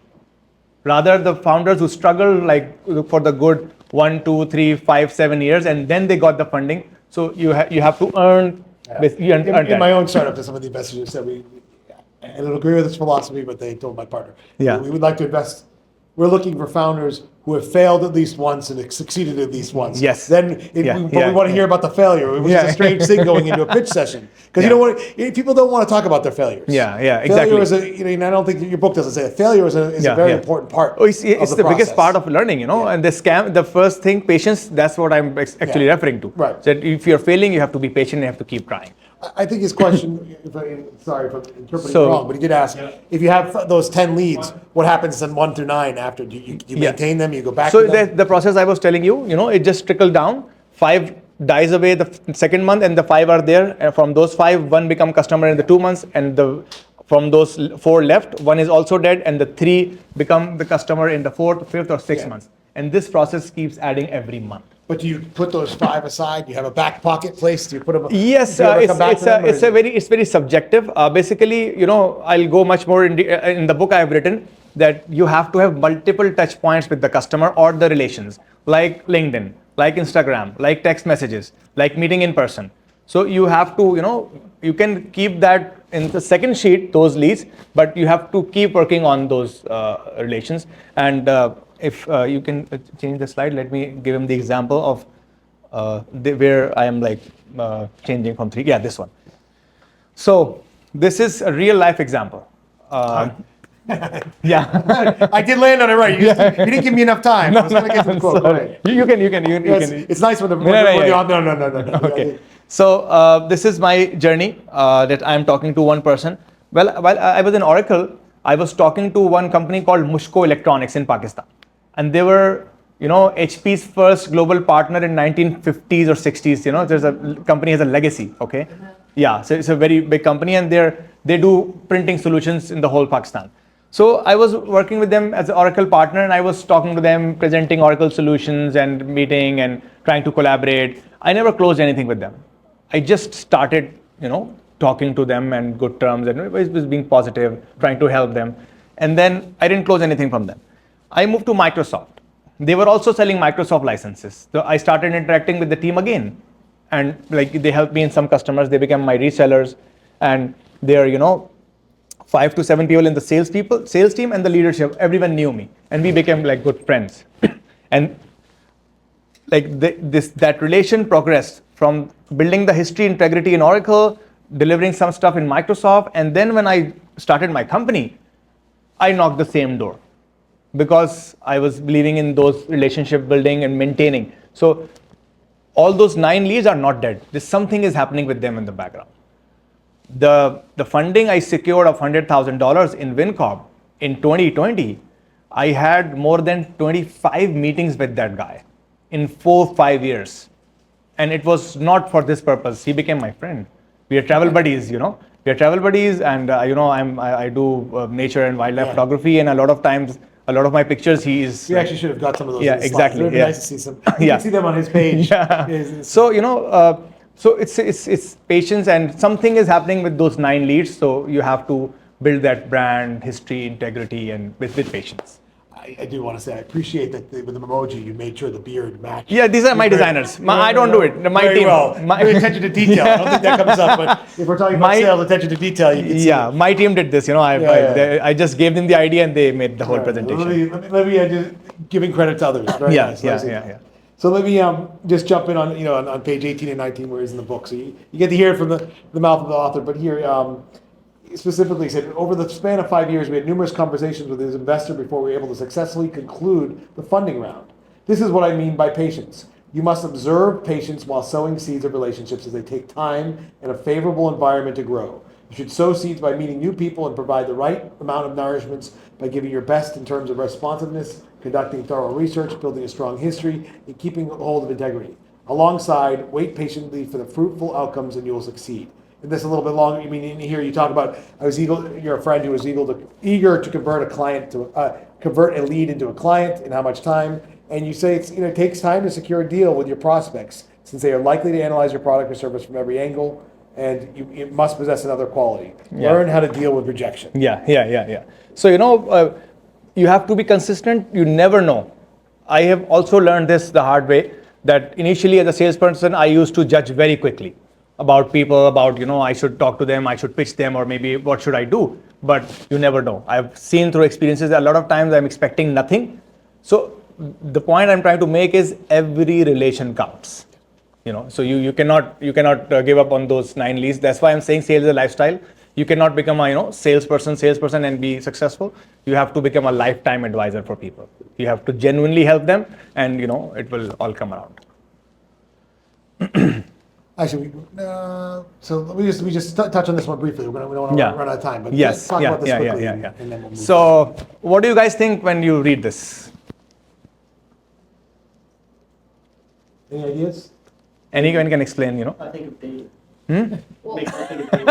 Rather, the founders who struggled like for the good 1, 2, 3, 5, 7 years, and then they got the funding. So you have to earn. In my own startup, to some of the investors said I don't agree with this philosophy, but they told my partner, Yeah. we would like to invest. We're looking for founders who have failed at least once and succeeded at least once. Yes. Then, we want to hear about the failure, which is a strange thing going into a pitch session, because you don't want people don't want to talk about their failures. Yeah, Failure exactly. is and I don't think your book doesn't say it. Failure is a very important part. Oh, it's the biggest process. part of learning, And the first thing, patience. That's what I'm actually referring to. Right. So if you're failing, you have to be patient. You have to keep trying. I think his question, sorry if I'm interpreting So- it wrong, but he did ask, if you have those 10 leads, what happens in 1 through 9 after? Do you maintain them, you go back So to them? the process I was telling you, it just trickled down. 5 dies away the second month, and the 5 are there. And from those 5, 1 become customer in the 2 months, and from those 4 left, 1 is also dead, and the 3 become the customer in the 4th, 5th, or 6th months. And this process keeps adding every month. But do you put those 5 aside? Do you have a back pocket place? Do you put them? Yes, do you ever come back to them, or is it- it's very subjective. Basically, I'll go much more in the book I have written that you have to have multiple touch points with the customer or the relations, like LinkedIn, like Instagram, like text messages, like meeting in person. So you have to, you can keep that in the second sheet, those leads, but you have to keep working on those relations. And if you can change the slide, let me give him the example of where I am changing from 3. Yeah, this one. So this is a real life example. Yeah. I did land on it right. You didn't give me enough time. I was going to get to the quote. Go ahead. You can. It's nice when the no. Okay. So this is my journey that I am talking to one person. Well, while I was in Oracle, I was talking to one company called Mushko Electronics in Pakistan, and they were, HP's first global partner in 1950s or 60s. There's a company has a legacy. Okay. Yeah. So it's a very big company, and they do printing solutions in the whole Pakistan. So I was working with them as an Oracle partner, and I was talking to them, presenting Oracle solutions and meeting and trying to collaborate. I never closed anything with them. I just started, talking to them and good terms, and it was being positive, trying to help them. And then I didn't close anything from them. I moved to Microsoft. They were also selling Microsoft licenses. So I started interacting with the team again. And they helped me in some customers. They became my resellers. And they're, 5 to 7 people in the sales team and the leadership. Everyone knew me. And we became good friends. And that relation progressed from building the history integrity in Oracle, delivering some stuff in Microsoft, and then when I started my company, I knocked the same door because I was believing in those relationship building and maintaining. So all those 9 leads are not dead. There's something is happening with them in the background. The funding I secured of $100,000 in WinCorp in 2020, I had more than 25 meetings with that guy in 4-5 years. And it was not for this purpose. He became my friend. We are travel buddies, We are travel buddies, and I do nature and wildlife photography, and a lot of times, a lot of my pictures, he is. We actually should have got some of those. Yeah, in the slides. exactly, It would be yeah. nice to see some. You can see them on his page. Yeah. So so it's patience, and something is happening with those 9 leads. So you have to build that brand, history, integrity, and with patience. I do want to say I appreciate that with the emoji you made sure the beard matched. Yeah, these are my designers. I don't do it. My Very team. well. My, Attention to detail. I don't think that comes up, but if we're talking about sales, attention to detail, you can see. yeah, my team did this. I just gave them the idea and they made the whole presentation. Let me just giving credit to others. Very nice. Yeah. So let me just jump in on page 18 and 19 where he's in the book. So you get to hear it from the mouth of the author, but here specifically he said, over the span of 5 years, we had numerous conversations with his investor before we were able to successfully conclude the funding round. This is what I mean by patience. You must observe patience while sowing seeds of relationships as they take time and a favorable environment to grow. You should sow seeds by meeting new people and provide the right amount of nourishments by giving your best in terms of responsiveness, conducting thorough research, building a strong history, and keeping hold of integrity. Alongside, wait patiently for the fruitful outcomes and you will succeed. And this a little bit longer. I mean, in here you talk about you're a friend who was eager to convert a client to convert a lead into a client, and how much time and you say it takes time to secure a deal with your prospects, since they are likely to analyze your product or service from every angle, and you must possess another quality. Yeah. Learn how to deal with rejection. Yeah. So, you have to be consistent. You never know. I have also learned this the hard way, that initially as a salesperson, I used to judge very quickly about people, about, I should talk to them, I should pitch them, or maybe what should I do? But you never know. I've seen through experiences that a lot of times I'm expecting nothing. So the point I'm trying to make is every relation counts. So you cannot give up on those 9 leads. That's why I'm saying sales is a lifestyle. You cannot become a salesperson and be successful. You have to become a lifetime advisor for people. You have to genuinely help them, and it will all come around. Actually, so we just touch on this one briefly. We don't want to run out of time, but let's talk about this quickly. And then we'll move So, what do you guys think when you read this? Any ideas? Anyone can explain, I think of dating. Well, Makes me think of dating.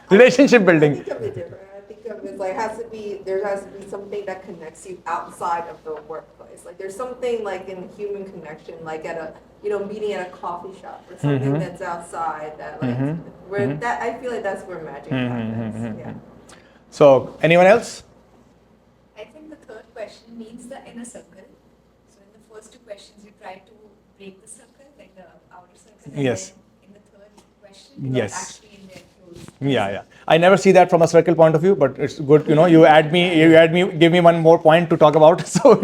Relationship building. I think of it different. I think of it like there has to be something that connects you outside of the workplace. Like there's something like in human connection, like at a meeting at a coffee shop or something that's outside that where that I feel like that's where magic happens. Yeah. So, anyone else? I think the third question means the inner circle. So in the first 2 questions, you try to break the circle, like the outer circle. And Yes. then in the third question, you are Yes. actually in their close. Yeah. I never see that from a circle point of view, but it's good. You add me, give me one more point to talk about. So,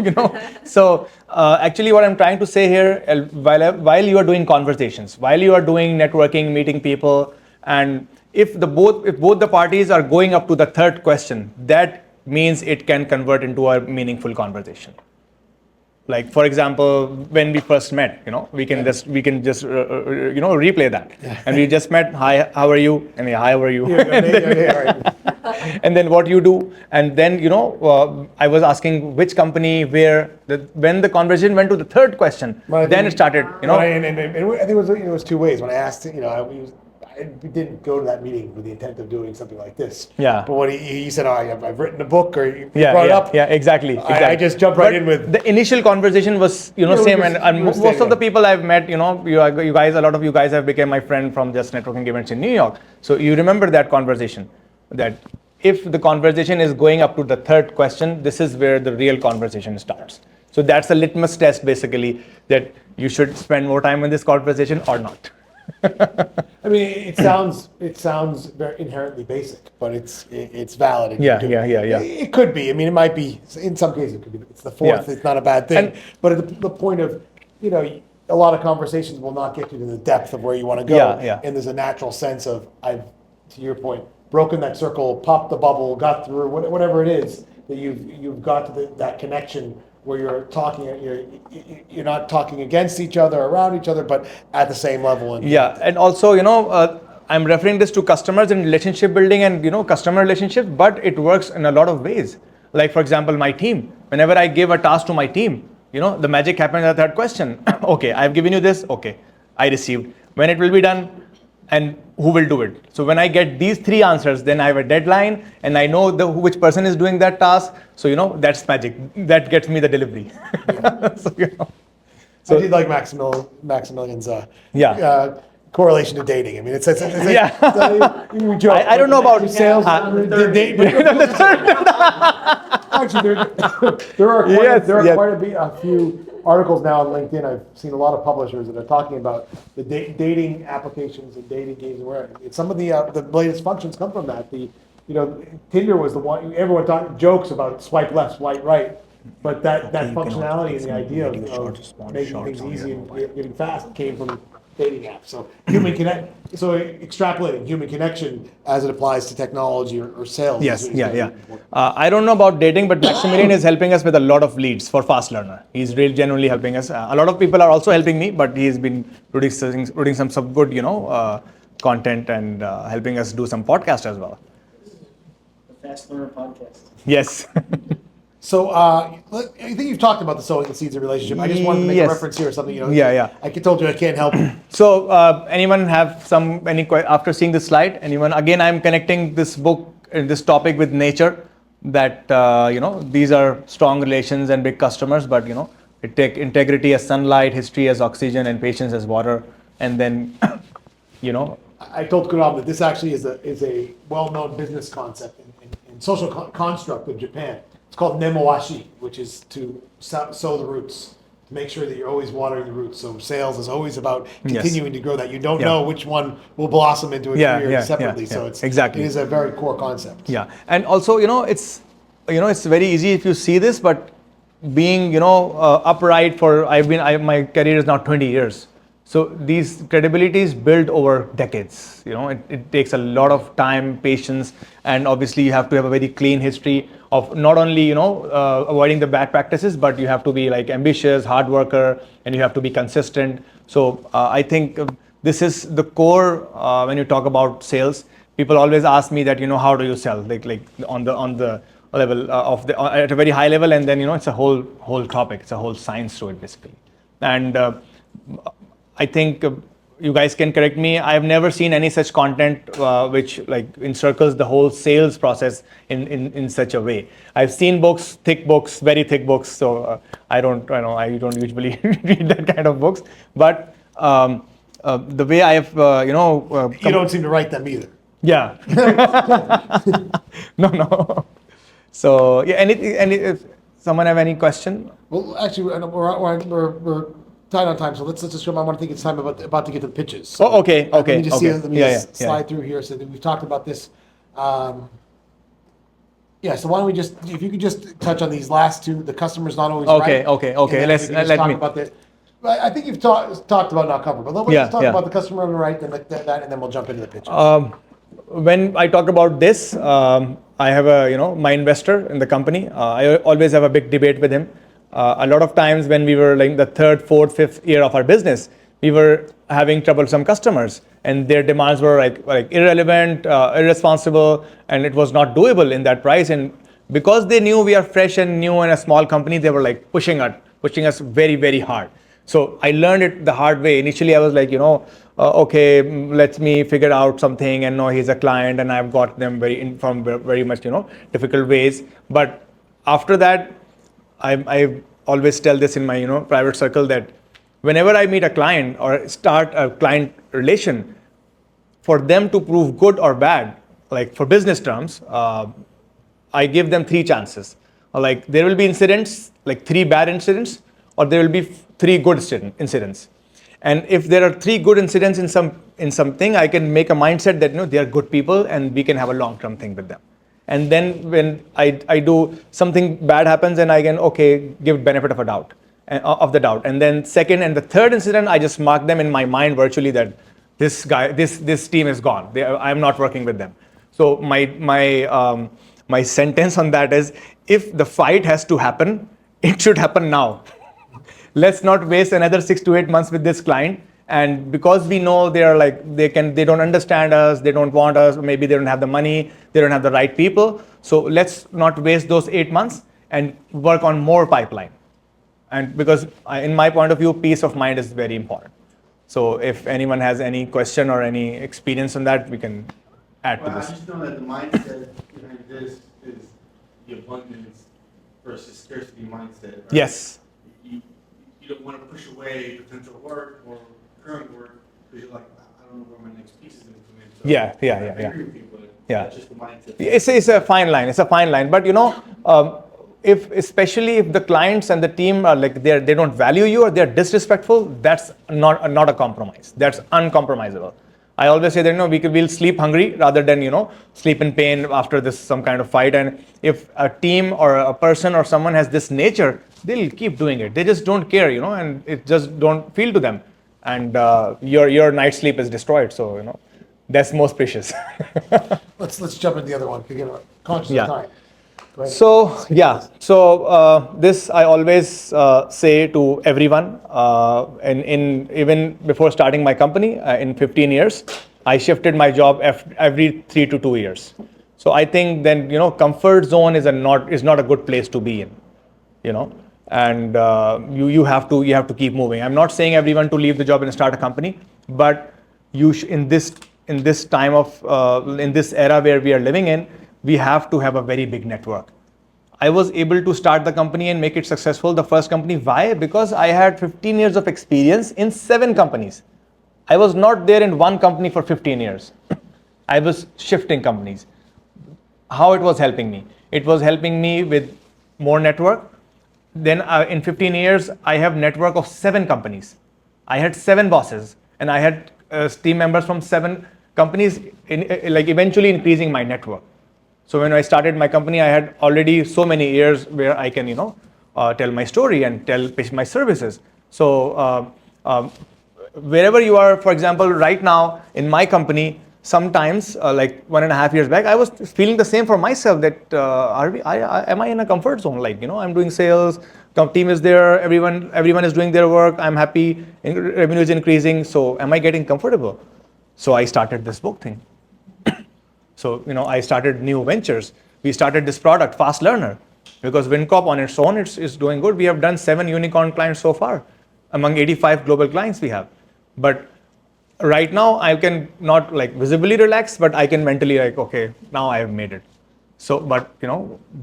So, actually, what I'm trying to say here, while you are doing conversations, while you are doing networking, meeting people, and if both the parties are going up to the third question, that means it can convert into a meaningful conversation. Like, for example, when we first met, we can just replay that. And we just met, hi, how are you? And hi, how are you? And then what you do, and then I was asking which company, where. When the conversation went to the third question, then it started. And I think it was 2 ways. When I asked, I didn't go to that meeting with the intent of doing something like this. Yeah. But when he said, I've written a book, or he brought it up. Yeah, exactly. I just jumped right in with. The initial conversation was, same, and most of the people I've met, you guys, a lot of you guys have become my friend from just networking events in New York. So you remember that conversation, that if the conversation is going up to the third question, this is where the real conversation starts. So that's a litmus test, basically, that you should spend more time in this conversation or not. I mean, it sounds very inherently basic, but it's valid. And Yeah. It could be. I mean, it might be. In some cases, it could be. It's the fourth. Yeah. It's not a bad thing. But at the point of, a lot of conversations will not get you to the depth of where you want to go. Yeah. And there's a natural sense of, to your point, broken that circle, popped the bubble, got through whatever it is that you've got to that connection where you're not talking against each other, around each other, but at the same level. And also, I'm referring this to customers and relationship building and, customer relationships, but it works in a lot of ways. Like, for example, my team, whenever I give a task to my team, the magic happens at that question. Okay, I've given you this. Okay, I received. When it will be done, and who will do it? So when I get these 3 answers, then I have a deadline, and I know which person is doing that task. So, that's magic. That gets me the delivery. So I did like Maximilian's correlation to dating. I mean, it's we joke. I don't know about sales. Actually, there are quite a few articles now on LinkedIn. I've seen a lot of publishers that are talking about the dating applications and dating games. Where some of the latest functions come from that. Tinder was the one everyone jokes about swipe left, swipe right. But that functionality and the idea of making things easy and getting fast came from dating apps. So extrapolating human connection as it applies to technology or sales. Yes, I don't know about dating, but Maximilian is helping us with a lot of leads for Fast Learner. He's really genuinely helping us. A lot of people are also helping me, but he's been producing some good, content and helping us do some podcast as well. The Fast Learner podcast. Yes. So I think you've talked about the sowing the seeds of relationship. I just wanted to make a reference here or something. I told you I can't help. So anyone have after seeing this slide? Anyone? Again, I'm connecting this book and this topic with nature. That these are strong relations and big customers, but It take integrity as sunlight, history as oxygen, and patience as water. And then, I told Khurram that this actually is a well-known business concept in social construct of Japan. It's called nemoashi, which is to sow the roots, to make sure that you're always watering the roots. So sales is always about continuing to grow that. You don't know which one will blossom into a career separately. So it's exactly. It is a very core concept. Yeah, and also it's very easy if you see this, but being upright for my career is now 20 years. So these credibilities built over decades. It takes a lot of time, patience, and obviously you have to have a very clean history of not only avoiding the bad practices, but you have to be like ambitious, hard worker, and you have to be consistent. So I think this is the core when you talk about sales. People always ask me that how do you sell, like on the level at a very high level, and then it's a whole topic. It's a whole science to it basically, and I think you guys can correct me. I have never seen any such content which like encircles the whole sales process in such a way. I've seen books, thick books, very thick books. So I don't usually read that kind of books. But the way I have You don't seem to write them either. Yeah. No. So yeah. Any if someone have any question? Well, actually, we're tight on time, so let's just go. I want to think it's time about to get to the pitches. So, Okay. Let me just Okay. let me just slide through here. So that we've talked about this. So why don't we if you could just touch on these last two, the customer's not always right. Okay. And then Let's we can just let talk me. about the. I think you've talked about not covered, but let's talk about the customer on the right, then that, and then we'll jump into the pitches. When I talk about this, I have my investor in the company. I always have a big debate with him. A lot of times when we were like the third, fourth, fifth year of our business, we were having troublesome customers, and their demands were like irrelevant, irresponsible, and it was not doable in that price. And because they knew we are fresh and new and a small company, they were like pushing us very, very hard. So I learned it the hard way. Initially, I was like, okay, let me figure out something, and no, he's a client, and I've got them from very much difficult ways. But after that, I always tell this in my private circle that whenever I meet a client or start a client relation, for them to prove good or bad, like for business terms, I give them 3 chances. Like there will be incidents, like 3 bad incidents, or there will be 3 good incidents. And if there are 3 good incidents in something, I can make a mindset that they are good people and we can have a long-term thing with them. And then when I do something bad happens, and I can give benefit of the doubt. And then second and the third incident, I just mark them in my mind virtually that this team is gone. I'm not working with them. So my sentence on that is, if the fight has to happen, it should happen now. Let's not waste another 6 to 8 months with this client. And because we know they don't understand us, they don't want us, maybe they don't have the money, they don't have the right people. So let's not waste those 8 months and work on more pipeline. And because in my point of view, peace of mind is very important. So if anyone has any question or any experience on that, we can add to this. I just know that the mindset behind this is the abundance versus scarcity mindset. Right? Yes. You don't want to push away potential work or current work because you're like, I don't know where my next piece is going to come in. So Yeah. I agree with you, but that's just the mindset. It's a fine line. It's a fine line. But especially if the clients and the team are like they don't value you or they're disrespectful, that's not a compromise. That's uncompromisable. I always say that we'll sleep hungry rather than sleep in pain after some kind of fight. And if a team or a person or someone has this nature, they'll keep doing it. They just don't care, and it just don't feel to them. And your night sleep is destroyed. So that's most precious. Let's jump into the other one. Again, conscious of time. So this I always say to everyone, and even before starting my company in 15 years, I shifted my job every 3 to 2 years. So I think then comfort zone is not a good place to be in, and you have to keep moving. I'm not saying everyone to leave the job and start a company, but in this time of in this era where we are living in, we have to have a very big network. I was able to start the company and make it successful, the first company. Why? Because I had 15 years of experience in 7 companies. I was not there in one company for 15 years. I was shifting companies. How it was helping me? It was helping me with more network. Then in 15 years, I have network of 7 companies. I had 7 bosses, and I had team members from 7 companies, like eventually increasing my network. So when I started my company, I had already so many years where I can, tell my story and pitch my services. So wherever you are, for example, right now in my company, sometimes like 1.5 years back, I was feeling the same for myself that am I in a comfort zone? Like, I'm doing sales, team is there, everyone is doing their work, I'm happy, revenue is increasing. So am I getting comfortable? So I started this book thing. So, I started new ventures. We started this product, Fast Learner, because WinCop on its own is doing good. We have done 7 unicorn clients so far, among 85 global clients we have. But right now, I can not like visibly relax, but I can mentally like, okay, now I have made it. So, but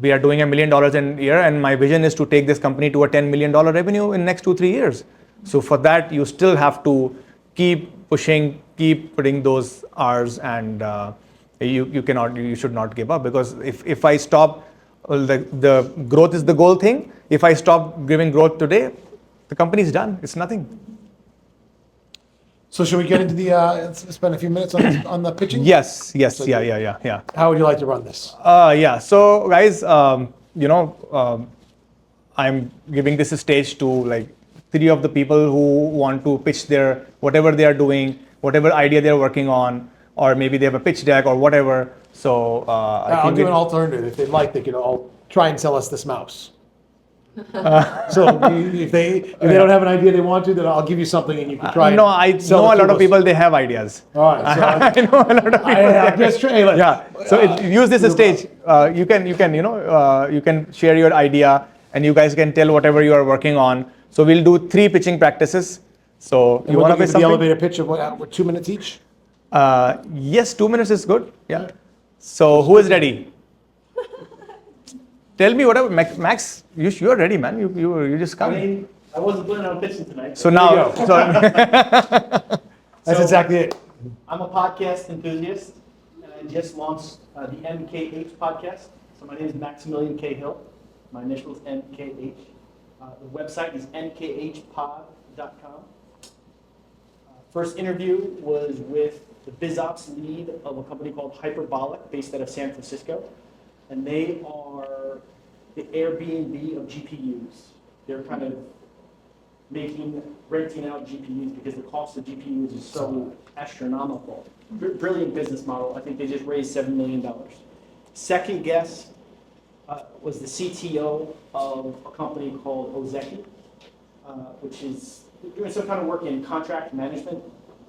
we are doing $1 million in a year, and my vision is to take this company to a $10 million revenue in next 2-3 years. So for that, you still have to keep pushing, keep putting those hours, and you should not give up, because if I stop, the growth is the goal thing. If I stop giving growth today, the company is done. It's nothing. So should we get into spend a few minutes on the pitching? Yes. So Yeah. How would you like to run this? Yeah. So guys, I'm giving this stage to like 3 of the people who want to pitch their whatever they are doing, whatever idea they're working on, or maybe they have a pitch deck or whatever. So I'll give an alternative. If they'd like, they could all try and sell us this mouse. So if they don't have an idea they want to, then I'll give you something and you can try. No, I know a lot of people. They have ideas. All right. So I know a lot of people. Yeah. So use this stage. You can share your idea, and you guys can tell whatever you are working on. So we'll do 3 pitching practices. So you want to pitch something? The elevator pitch of what 2 minutes each? Yes, 2 minutes is good. Yeah. So who is ready? Tell me whatever, Max. You are ready, man. You just come. I mean, I wasn't planning on pitching tonight. So now, That's exactly it. I'm a podcast enthusiast, and I just launched the MKH podcast. So my name is Maximilian K. Hill. My initial is MKH. The website is mkhpod.com. First interview was with the BizOps lead of a company called Hyperbolic, based out of San Francisco. And they are the Airbnb of GPUs. They're kind of renting out GPUs because the cost of GPUs is so astronomical. Brilliant business model. I think they just raised $7 million. Second guest was the CTO of a company called Ozeki, which is doing some kind of work in contract management,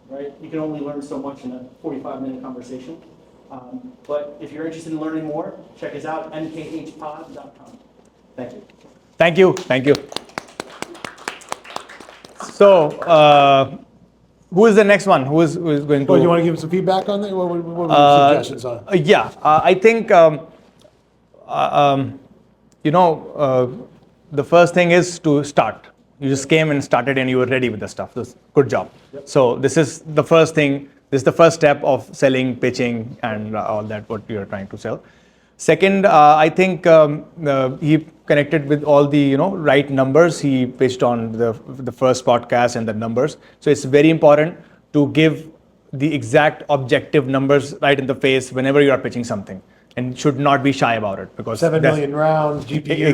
right? You can only learn so much in a 45-minute conversation. But if you're interested in learning more, check us out, mkhpod.com. Thank you. Thank you. So, who is the next one? Who is going to? Well, you want to give some feedback on that? What were your suggestions on? Yeah, I think the first thing is to start. You just came and started, and you were ready with the stuff. Good job. Yep. So this is the first thing. This is the first step of selling, pitching, and all that what you are trying to sell. Second, I think he connected with all the right numbers. He pitched on the first podcast and the numbers. So it's very important to give the exact objective numbers right in the face whenever you are pitching something, and should not be shy about it, because 7 million rounds, GPUs.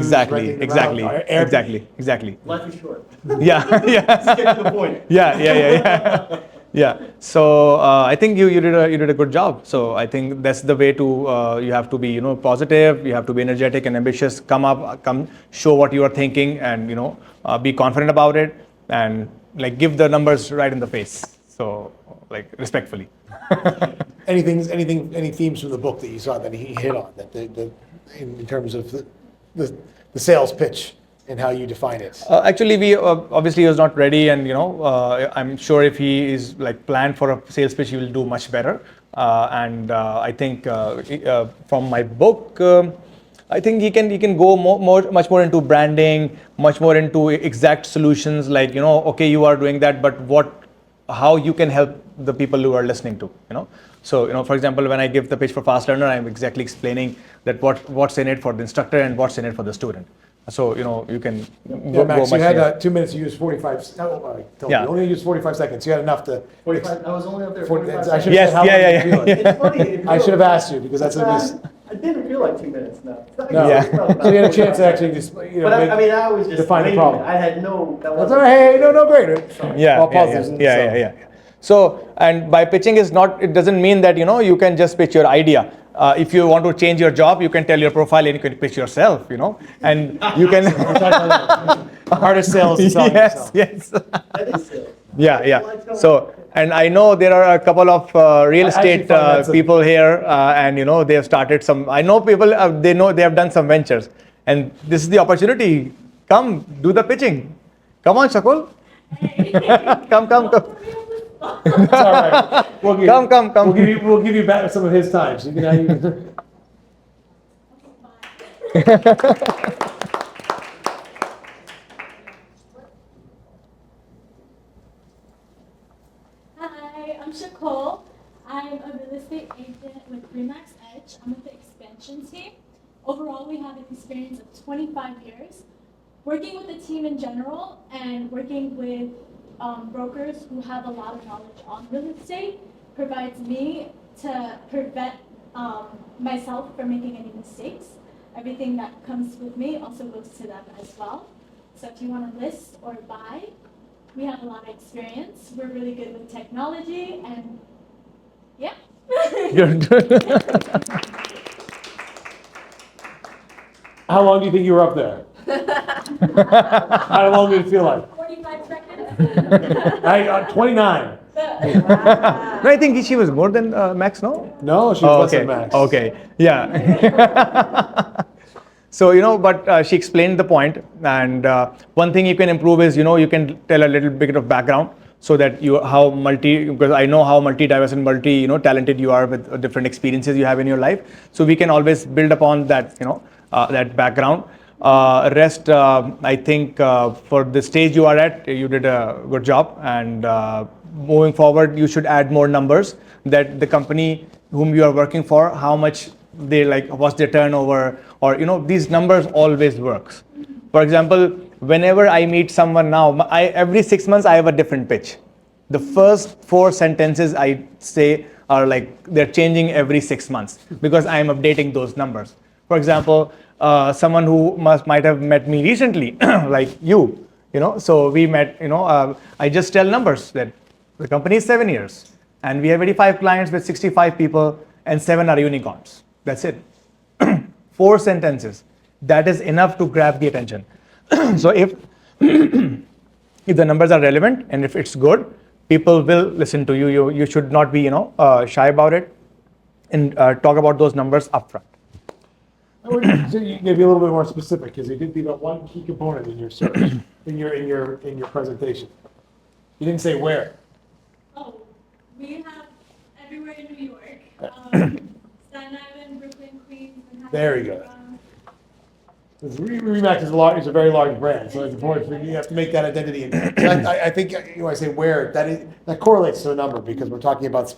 Exactly. Life is short. Yeah. Just get to the point. Yeah. So I think you did a good job. So I think that's the way to you have to be positive. You have to be energetic and ambitious. Come show what you are thinking, and be confident about it, and like give the numbers right in the face. So like respectfully. Any themes from the book that you saw that he hit on that in terms of the sales pitch and how you define it? Actually, we obviously he was not ready, and I'm sure if he is like planned for a sales pitch, he will do much better. And I think from my book, I think he can go much more into branding, much more into exact solutions. Like, okay, you are doing that, but how you can help the people who are listening to, So, for example, when I give the pitch for Fast Learner, I'm exactly explaining that what's in it for the instructor and what's in it for the student. So, you can Yeah, Max, go you much had near. 2 minutes, you used 45, no, Yeah. you only used 45 seconds, you had enough to. 45, I was only up there 40 45 I seconds. should Yes, have said how long yeah, did you feel like? It's funny. it I should have feels- asked you, because that's a mis. It didn't feel like 2 minutes, no. Yeah. So you had a chance to actually just, But I mean, I was just define the winging problem. it. I had no, that That's wasn't. all right, hey, no, great. Yeah, All yeah, positives, yeah, so. yeah, yeah. So, and by pitching it doesn't mean that, you can just pitch your idea. If you want to change your job, you can tell your profile and you can pitch yourself, and you can. Hardest sales is selling yourself. Yes. That is silly. Yeah, Well, I yeah. tell So, and I know there are a couple of real I actually estate find that's a- people here, and they have started some. I know people. They know they have done some ventures, and this is the opportunity. Come, do the pitching. Come on, Shakul. Come. It's all right. We'll give, Come. We'll give you back some of his time, so you can. Hi, I'm Shakul. I'm a real estate agent with Remax Edge. I'm with the expansion team. Overall, we have an experience of 25 years working with the team in general and working with brokers who have a lot of knowledge on real estate provides me to prevent myself from making any mistakes. Everything that comes with me also goes to them as well. So if you want to list or buy, we have a lot of experience. We're really good with technology and yeah. You're good. How long do you think you were up there? How long did it feel like? 45 seconds. I got 29. No, I think she was more than Max, no? No, she was Oh, less okay. than Max. Okay. Yeah. So, but she explained the point, and one thing you can improve is, you can tell a little bit of background so that because I know how multi-diverse and talented you are with different experiences you have in your life. So we can always build upon that, that background. Rest, I think for the stage you are at, you did a good job, and moving forward, you should add more numbers that the company whom you are working for, how much they what's their turnover, or these numbers always works. For example, whenever I meet someone now, every 6 months I have a different pitch. The first 4 sentences I say are they're changing every 6 months because I am updating those numbers. For example, someone who might have met me recently, like you, so we met, I just tell numbers that the company is 7 years and we have 85 clients with 65 people and 7 are unicorns. That's it. 4 sentences. That is enough to grab the attention. So if the numbers are relevant and if it's good, people will listen to you. You should not be, shy about it, and talk about those numbers upfront. So you can be a little bit more specific, because you did leave out one key component in your search, in your presentation. You didn't say where. Oh, we have everywhere in New York. Staten Island, Brooklyn, Queens, Manhattan. There you go. Remax is a very large brand, so it's important for you have to make that identity. And so I think I say where that correlates to a number, because we're talking about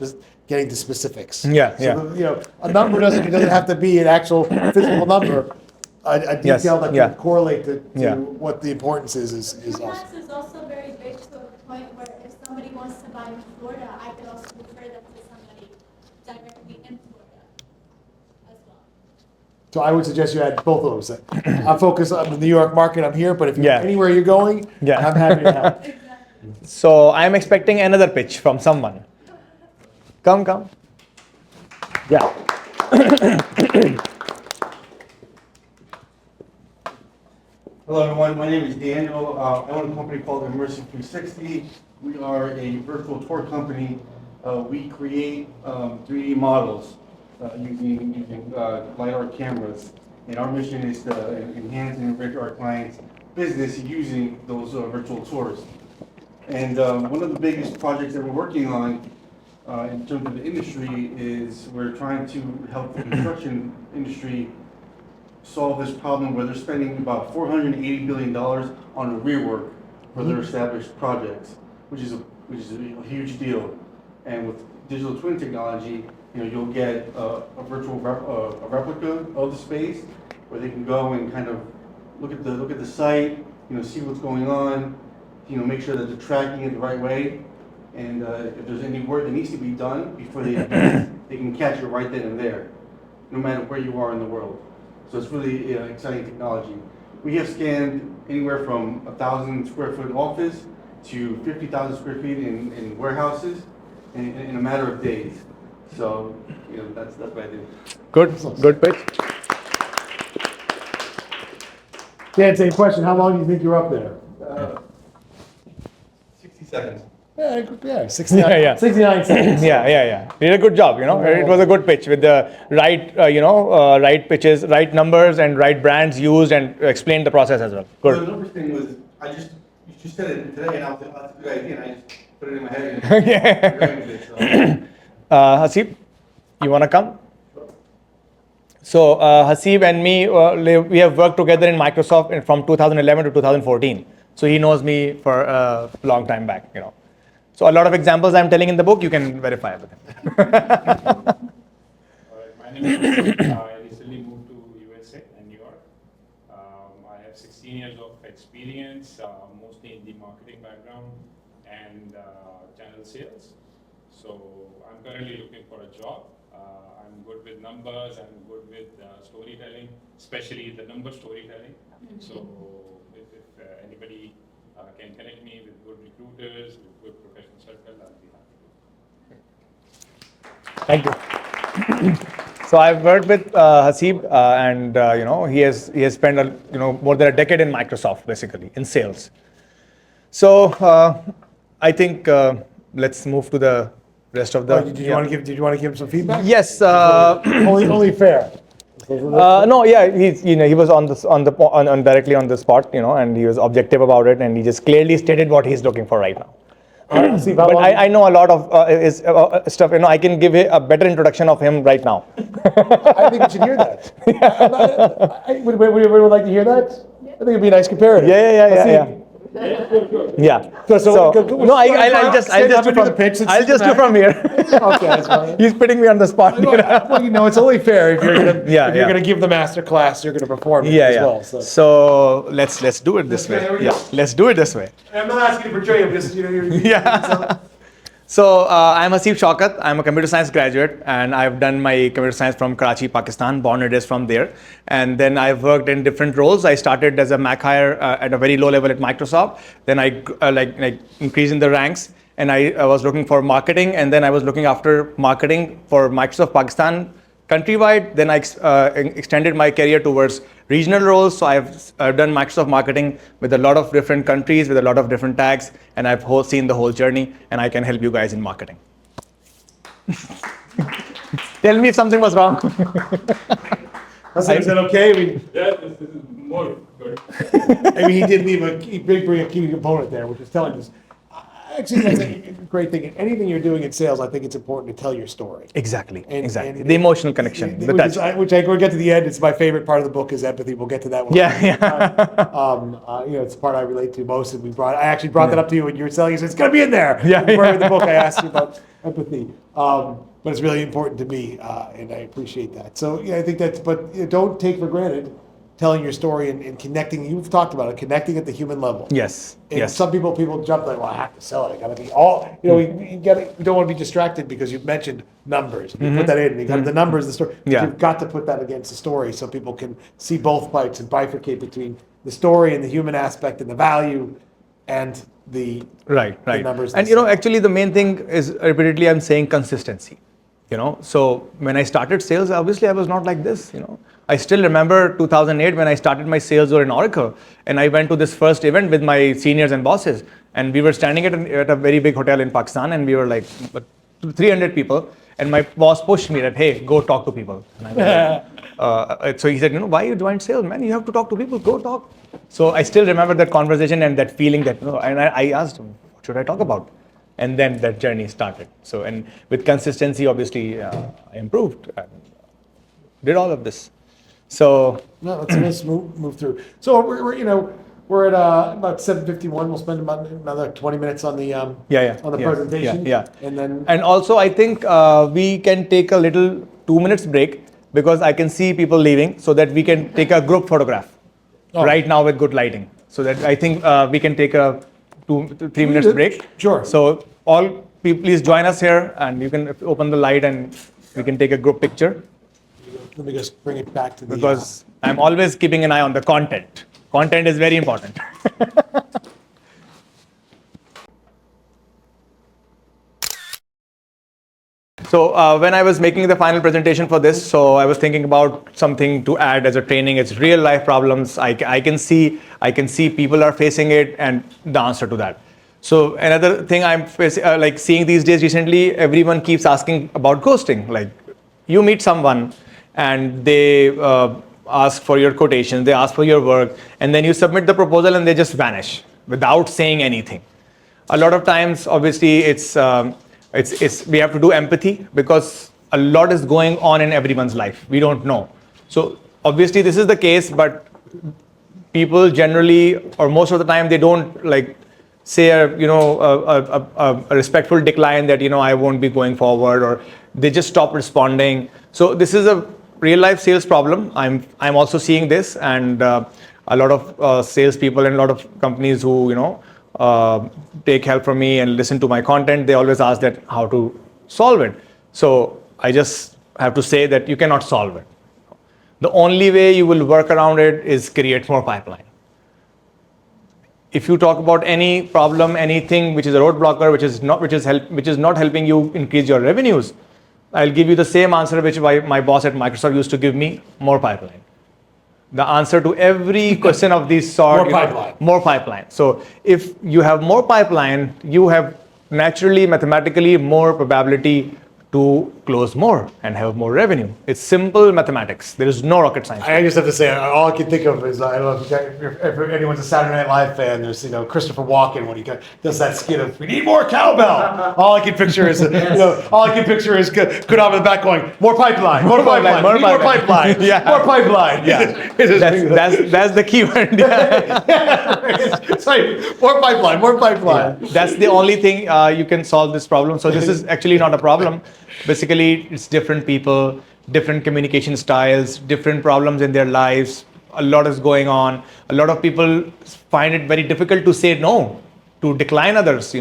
getting to specifics. Yeah, so yeah. A number doesn't have to be an actual physical number. A Yes, detail that yeah. can correlate to Yeah. what the importance is awesome. Remax is also very big to a point where if somebody wants to buy in Florida, I could also refer them to somebody directly in Florida as well. So I would suggest you add both of those. I'm focused on the New York market. I'm here, but if Yeah. anywhere you're going, Yeah. I'm happy to help. So I'm expecting another pitch from someone. Come. Yeah. Hello, everyone. My name is Daniel. I own a company called Immersive 360. We are a virtual tour company. We create 3D models using LiDAR cameras. And our mission is to enhance and enrich our clients' business using those virtual tours. And one of the biggest projects that we're working on in terms of the industry is we're trying to help the construction industry solve this problem where they're spending about $480 billion on rework for their established projects, which is a huge deal. And with digital twin technology, you'll get a virtual a replica of the space where they can go and kind of look at the site, see what's going on, make sure that they're tracking it the right way, and if there's any work that needs to be done before they can catch it right then and there, no matter where you are in the world. So it's really exciting technology. We have scanned anywhere from 1,000 square foot office to 50,000 square feet in warehouses in a matter of days. So that's what I do. Good pitch. Dan, same question. How long do you think you're up there? 60 seconds. Yeah, 69, Yeah. 69 seconds. Yeah. You did a good job. It was a good pitch with the right, right pitches, right numbers, and right brands used, and explained the process as well. The Good. numbers thing was, you just said it today, and I was like, oh, that's a good idea, and I just put it in my head. And ran with it, so. Hasib, you want to come? So Hasib and me, we have worked together in Microsoft from 2011 to 2014. So he knows me for a long time back. So a lot of examples I'm telling in the book, you can verify with him. All right, my name is Khurram. I recently moved to USA and New York. I have 16 years of experience, mostly in the marketing background and channel sales. So I'm currently looking for a job. I'm good with numbers. I'm good with storytelling, especially the number storytelling. So if anybody can connect me with good recruiters, with good professional circle, I'll be happy. Thank you. So I've worked with Hasib, and he has spent more than a decade in Microsoft, basically in sales. So I think let's move to the rest of the. Did you want to give him some feedback? Yes. Only fair. No, yeah, he was on directly on the spot, and he was objective about it, and he just clearly stated what he's looking for right now. But I know a lot of his stuff. I can give a better introduction of him right now. I think we should hear that. Would like to hear that? I think it'd be a nice comparative. Yeah. So no, I'll just do from here. Okay, that's fine. He's putting me on the spot. Well, it's only fair if you're gonna Yeah, if you're gonna give the master class, you're gonna perform it as well. So let's do it this way. Yeah, let's do it this way. I'm not asking you to portray him, just you're Yeah. So I'm Hasib Shaukat. I'm a computer science graduate, and I've done my computer science from Karachi, Pakistan. Born and raised from there, and then I've worked in different roles. I started as a Mac hire at a very low level at Microsoft. Then I like increased in the ranks, and I was looking for marketing, and then I was looking after marketing for Microsoft Pakistan countrywide. Then I extended my career towards regional roles. So I've done Microsoft marketing with a lot of different countries, with a lot of different tags, and I've seen the whole journey, and I can help you guys in marketing. Tell me if something was wrong. Is that okay? Yeah, this is more good. He did bring a key component there, which is telling us. Actually, that's a great thing. Anything you're doing in sales, I think it's important to tell your story. Exactly. And The emotional connection, the touch. Which we'll get to the end. It's my favorite part of the book is empathy. We'll get to that one. It's the part I relate to most. And I actually brought that up to you when you were selling. You said it's gonna be in there. Before I read the book, I asked you about empathy. But it's really important to me, and I appreciate that. So I think but don't take for granted telling your story and connecting. You've talked about it, connecting at the human level. Yes. And some people jump like, well, I have to sell it. I got to be all, you don't want to be distracted because you've mentioned numbers. You put that in. You got the numbers, the story. Yeah. You've got to put that against the story so people can see both parts and bifurcate between the story and the human aspect and the value and the numbers. And actually the main thing is repeatedly I'm saying consistency. So when I started sales, obviously I was not like this. I still remember 2008 when I started my sales role in Oracle, and I went to this first event with my seniors and bosses, and we were standing at a very big hotel in Pakistan, and we were like 300 people, and my boss pushed me that, hey, go talk to people. And I was like, so he said, why you joined sales, man? You have to talk to people, go talk. So I still remember that conversation and that feeling that, and I asked him, what should I talk about? And then that journey started. So, and with consistency, obviously, I improved and did all of this. So No, let's move through. So we're at about 7:51. We'll spend about another 20 minutes on the on the presentation. Yeah. And then And also, I think we can take a little 2 minutes break because I can see people leaving, so that we can take a group photograph right now with good lighting. So that I think we can take a 2-3 minutes break. Sure. So all people, please join us here, and you can open the light and we can take a group picture, let me just bring it back to the because I'm always keeping an eye on the content. Content is very important. So when I was making the final presentation for this, so I was thinking about something to add as a training. It's real life problems. I can see people are facing it, and the answer to that. So another thing I'm like seeing these days recently, everyone keeps asking about ghosting. Like, you meet someone and they ask for your quotation, they ask for your work, and then you submit the proposal and they just vanish without saying anything. A lot of times, obviously, it's we have to do empathy, because a lot is going on in everyone's life. We don't know. So obviously this is the case, but people generally, or most of the time, they don't like say a respectful decline that I won't be going forward, or they just stop responding. So this is a real life sales problem. I'm also seeing this, and a lot of salespeople and a lot of companies who take help from me and listen to my content, they always ask that how to solve it. So I just have to say that you cannot solve it. The only way you will work around it is create more pipeline. If you talk about any problem, anything which is a roadblocker, which is not helping you increase your revenues, I'll give you the same answer which my boss at Microsoft used to give me: more pipeline. The answer to every question of this sort, more pipeline. So if you have more pipeline, you have naturally, mathematically, more probability to close more and have more revenue. It's simple mathematics. There is no rocket science. I just have to say, all I can think of is, I don't know if anyone's a Saturday Night Live fan, there's, Christopher Walken when he does that skit of, we need more cowbell. All I can picture is, Khurram in the back going, more pipeline, more pipeline, more pipeline, more pipeline. Yeah, that's the key word. It's like, more pipeline, more pipeline. Yeah. That's the only thing you can solve this problem. So this is actually not a problem. Basically, it's different people, different communication styles, different problems in their lives. A lot is going on. A lot of people find it very difficult to say no, to decline others,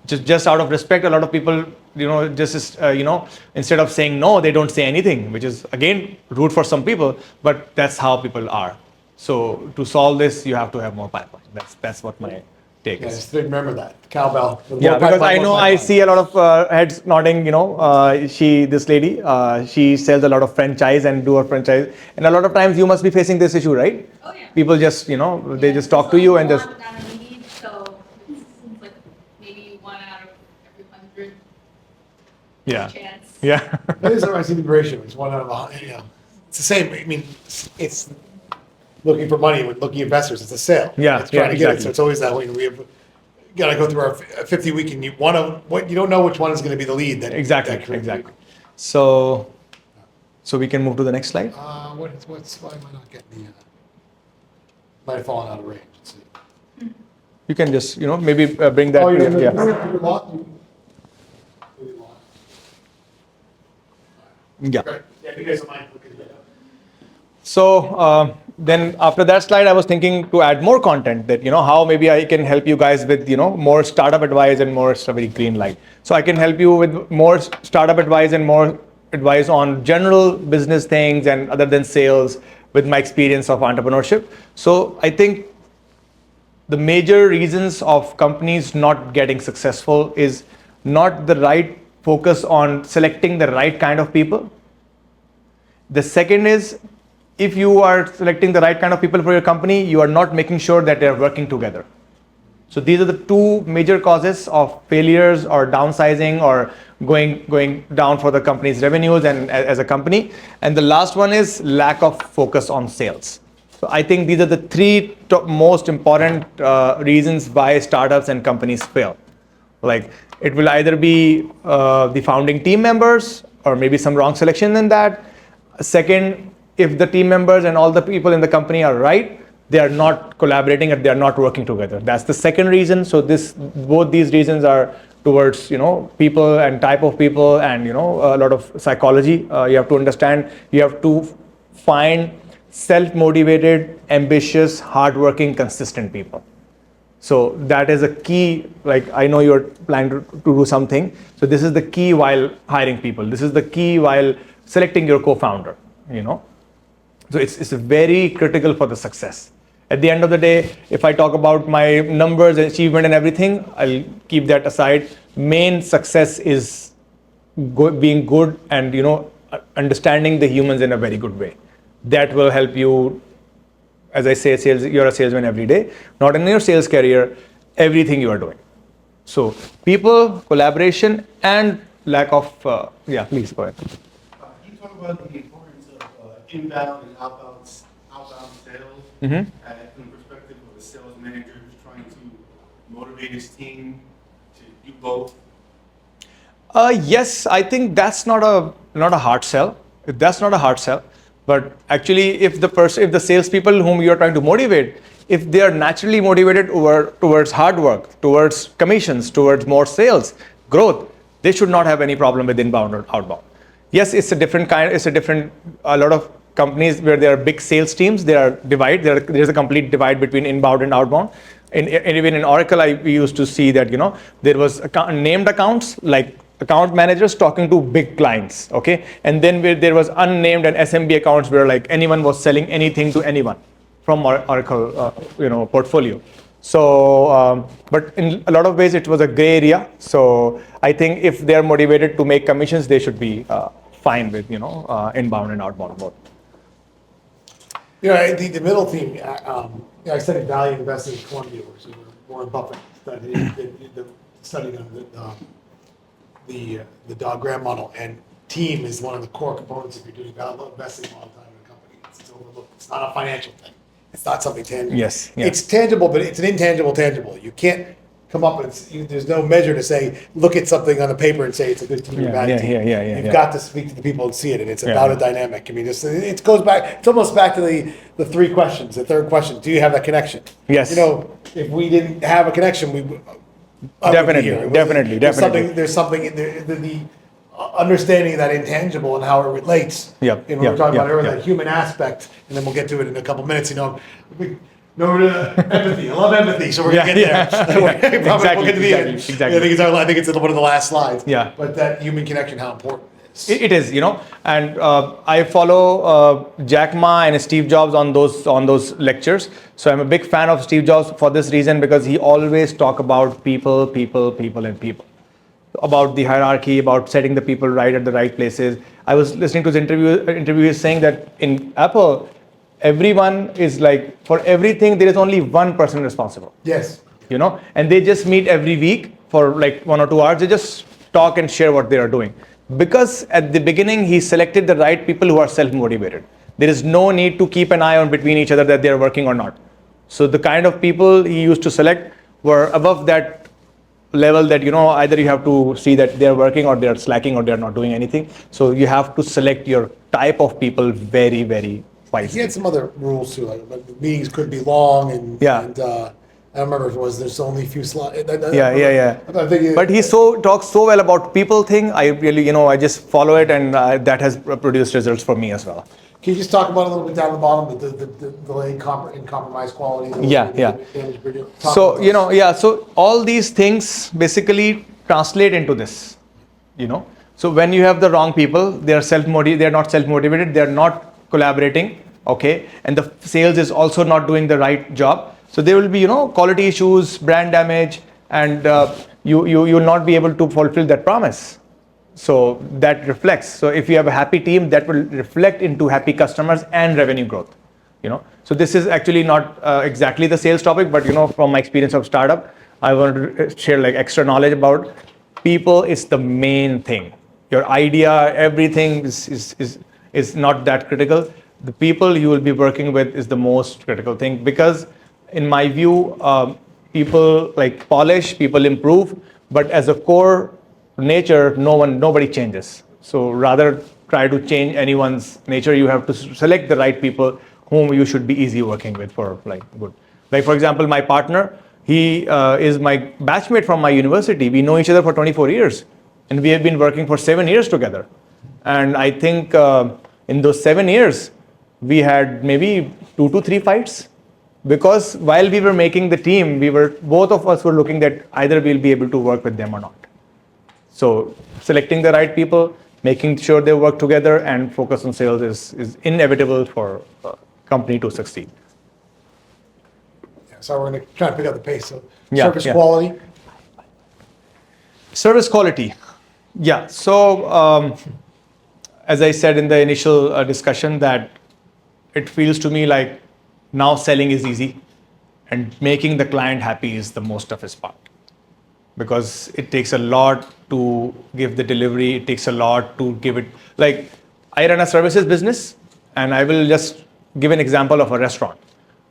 just out of respect. A lot of people, instead of saying no, they don't say anything, which is again rude for some people, but that's how people are. So to solve this, you have to have more pipeline. That's what my take is. Just remember that, cowbell. Yeah, because I know I see a lot of heads nodding. This lady, she sells a lot of franchise and do a franchise, and a lot of times you must be facing this issue, right? Oh yeah. People just, they just talk to you and just. So it's like maybe 1 out of every 100. Yeah. Chance. Yeah. That is I see the ratio. It's 1 out of 100. It's the same. I mean, it's looking for money with looking investors. It's a sale. Yeah, It's trying to get it. exactly. So it's always that way. We have got to go through our 50-week, and you don't know which one is going to be the lead. Exactly. So we can move to the next slide. Why am I not getting the? Might have fallen out of range. Let's see. You can just, maybe bring that. Yeah. Yeah, because of mine. So then after that slide, I was thinking to add more content that, how maybe I can help you guys with, more startup advice and more very green light. So I can help you with more startup advice and more advice on general business things and other than sales with my experience of entrepreneurship. So I think the major reasons of companies not getting successful is not the right focus on selecting the right kind of people. The second is, if you are selecting the right kind of people for your company, you are not making sure that they are working together. So these are the two major causes of failures or downsizing or going down for the company's revenues and as a company. And the last one is lack of focus on sales. So I think these are the three most important reasons why startups and companies fail. Like, it will either be the founding team members or maybe some wrong selection in that. Second, if the team members and all the people in the company are right, they are not collaborating and they are not working together. That's the second reason. So both these reasons are towards people and type of people and a lot of psychology. You have to understand. You have to find self-motivated, ambitious, hardworking, consistent people. So that is a key. Like I know you're planning to do something. So this is the key while hiring people. This is the key while selecting your co-founder. So it's very critical for the success. At the end of the day, if I talk about my numbers, achievement, and everything, I'll keep that aside. Main success is being good and understanding the humans in a very good way. That will help you. As I say, you're a salesman every day. Not in your sales career, everything you are doing. So people, collaboration, and lack of please go ahead. Can you talk about the importance of inbound and outbound sales from the perspective of a sales manager who's trying to motivate his team to do both? Yes, I think that's not a hard sell. That's not a hard sell. But actually, if the salespeople whom you are trying to motivate, if they are naturally motivated towards hard work, towards commissions, towards more sales, growth, they should not have any problem with inbound or outbound. Yes, it's a different kind. A lot of companies where there are big sales teams, there's a complete divide between inbound and outbound. And even in Oracle, we used to see that there was named accounts like account managers talking to big clients, okay, and then there was unnamed and SMB accounts where like anyone was selling anything to anyone from Oracle, portfolio. So, but in a lot of ways, it was a gray area. So I think if they are motivated to make commissions, they should be fine with inbound and outbound both. The middle theme. I studied value investing in Columbia, which is Warren Buffett studied on the Dog-Gram model, and team is one of the core components if you're doing value investing a long time in a company. It's overlooked. It's not a financial thing. It's not something tangible. Yes. It's tangible, but it's an intangible tangible. You can't come up with there's no measure to say look at something on the paper and say it's a good team or bad team. You've got to speak to the people and see it, and it's about a dynamic. I mean, it goes back. It's almost back to the three questions. The third question: do you have that connection? Yes. If we didn't have a connection, we Definitely. There's something in there. The understanding of that intangible and how it relates. We were talking about earlier, that human aspect, and then we'll get to it in a couple minutes. Empathy. I love empathy, so we're gonna get there. Exactly. I think it's one of the last slides. Yeah. But that human connection, how important it is. It is, and I follow Jack Ma and Steve Jobs on those lectures. So I'm a big fan of Steve Jobs for this reason, because he always talk about people, and people. About the hierarchy, about setting the people right at the right places. I was listening to his interview. He's saying that in Apple, everyone is like, for everything, there is only one person responsible. Yes. And they just meet every week for like 1 or 2 hours. They just talk and share what they are doing. Because at the beginning, he selected the right people who are self-motivated. There is no need to keep an eye on between each other that they are working or not. So the kind of people he used to select were above that level that, either you have to see that they're working or they're slacking or they're not doing anything. So you have to select your type of people very, very wisely. He had some other rules too, like meetings could be long and I don't remember if it was there's only a few slides. But he talks so well about people thing. I really, I just follow it, and that has produced results for me as well. Can you just talk about a little bit down the bottom, the delay and compromise quality? So all these things basically translate into this, So when you have the wrong people, they're not self-motivated, they're not collaborating, okay, and the sales is also not doing the right job. So there will be, quality issues, brand damage, and you will not be able to fulfill that promise. So that reflects. So if you have a happy team, that will reflect into happy customers and revenue growth. So this is actually not exactly the sales topic, but from my experience of startup, I want to share like extra knowledge about people. Is the main thing. Your idea, everything is not that critical. The people you will be working with is the most critical thing, because in my view, people like polish, people improve, but as a core nature, nobody changes. So rather try to change anyone's nature. You have to select the right people whom you should be easy working with for like good. Like for example, my partner, he is my batchmate from my university. We know each other for 24 years, and we have been working for 7 years together. And I think in those 7 years, we had maybe 2 to 3 fights, because while we were making the team, both of us were looking that either we'll be able to work with them or not. So selecting the right people, making sure they work together, and focus on sales is inevitable for a company to succeed. Yeah, so we're going to try to pick up the pace. So Yeah, service yeah. quality. Service quality. Yeah. So as I said in the initial discussion, that it feels to me like now selling is easy, and making the client happy is the most toughest part, because it takes a lot to give the delivery. It takes a lot to give it. Like, I run a services business, and I will just give an example of a restaurant.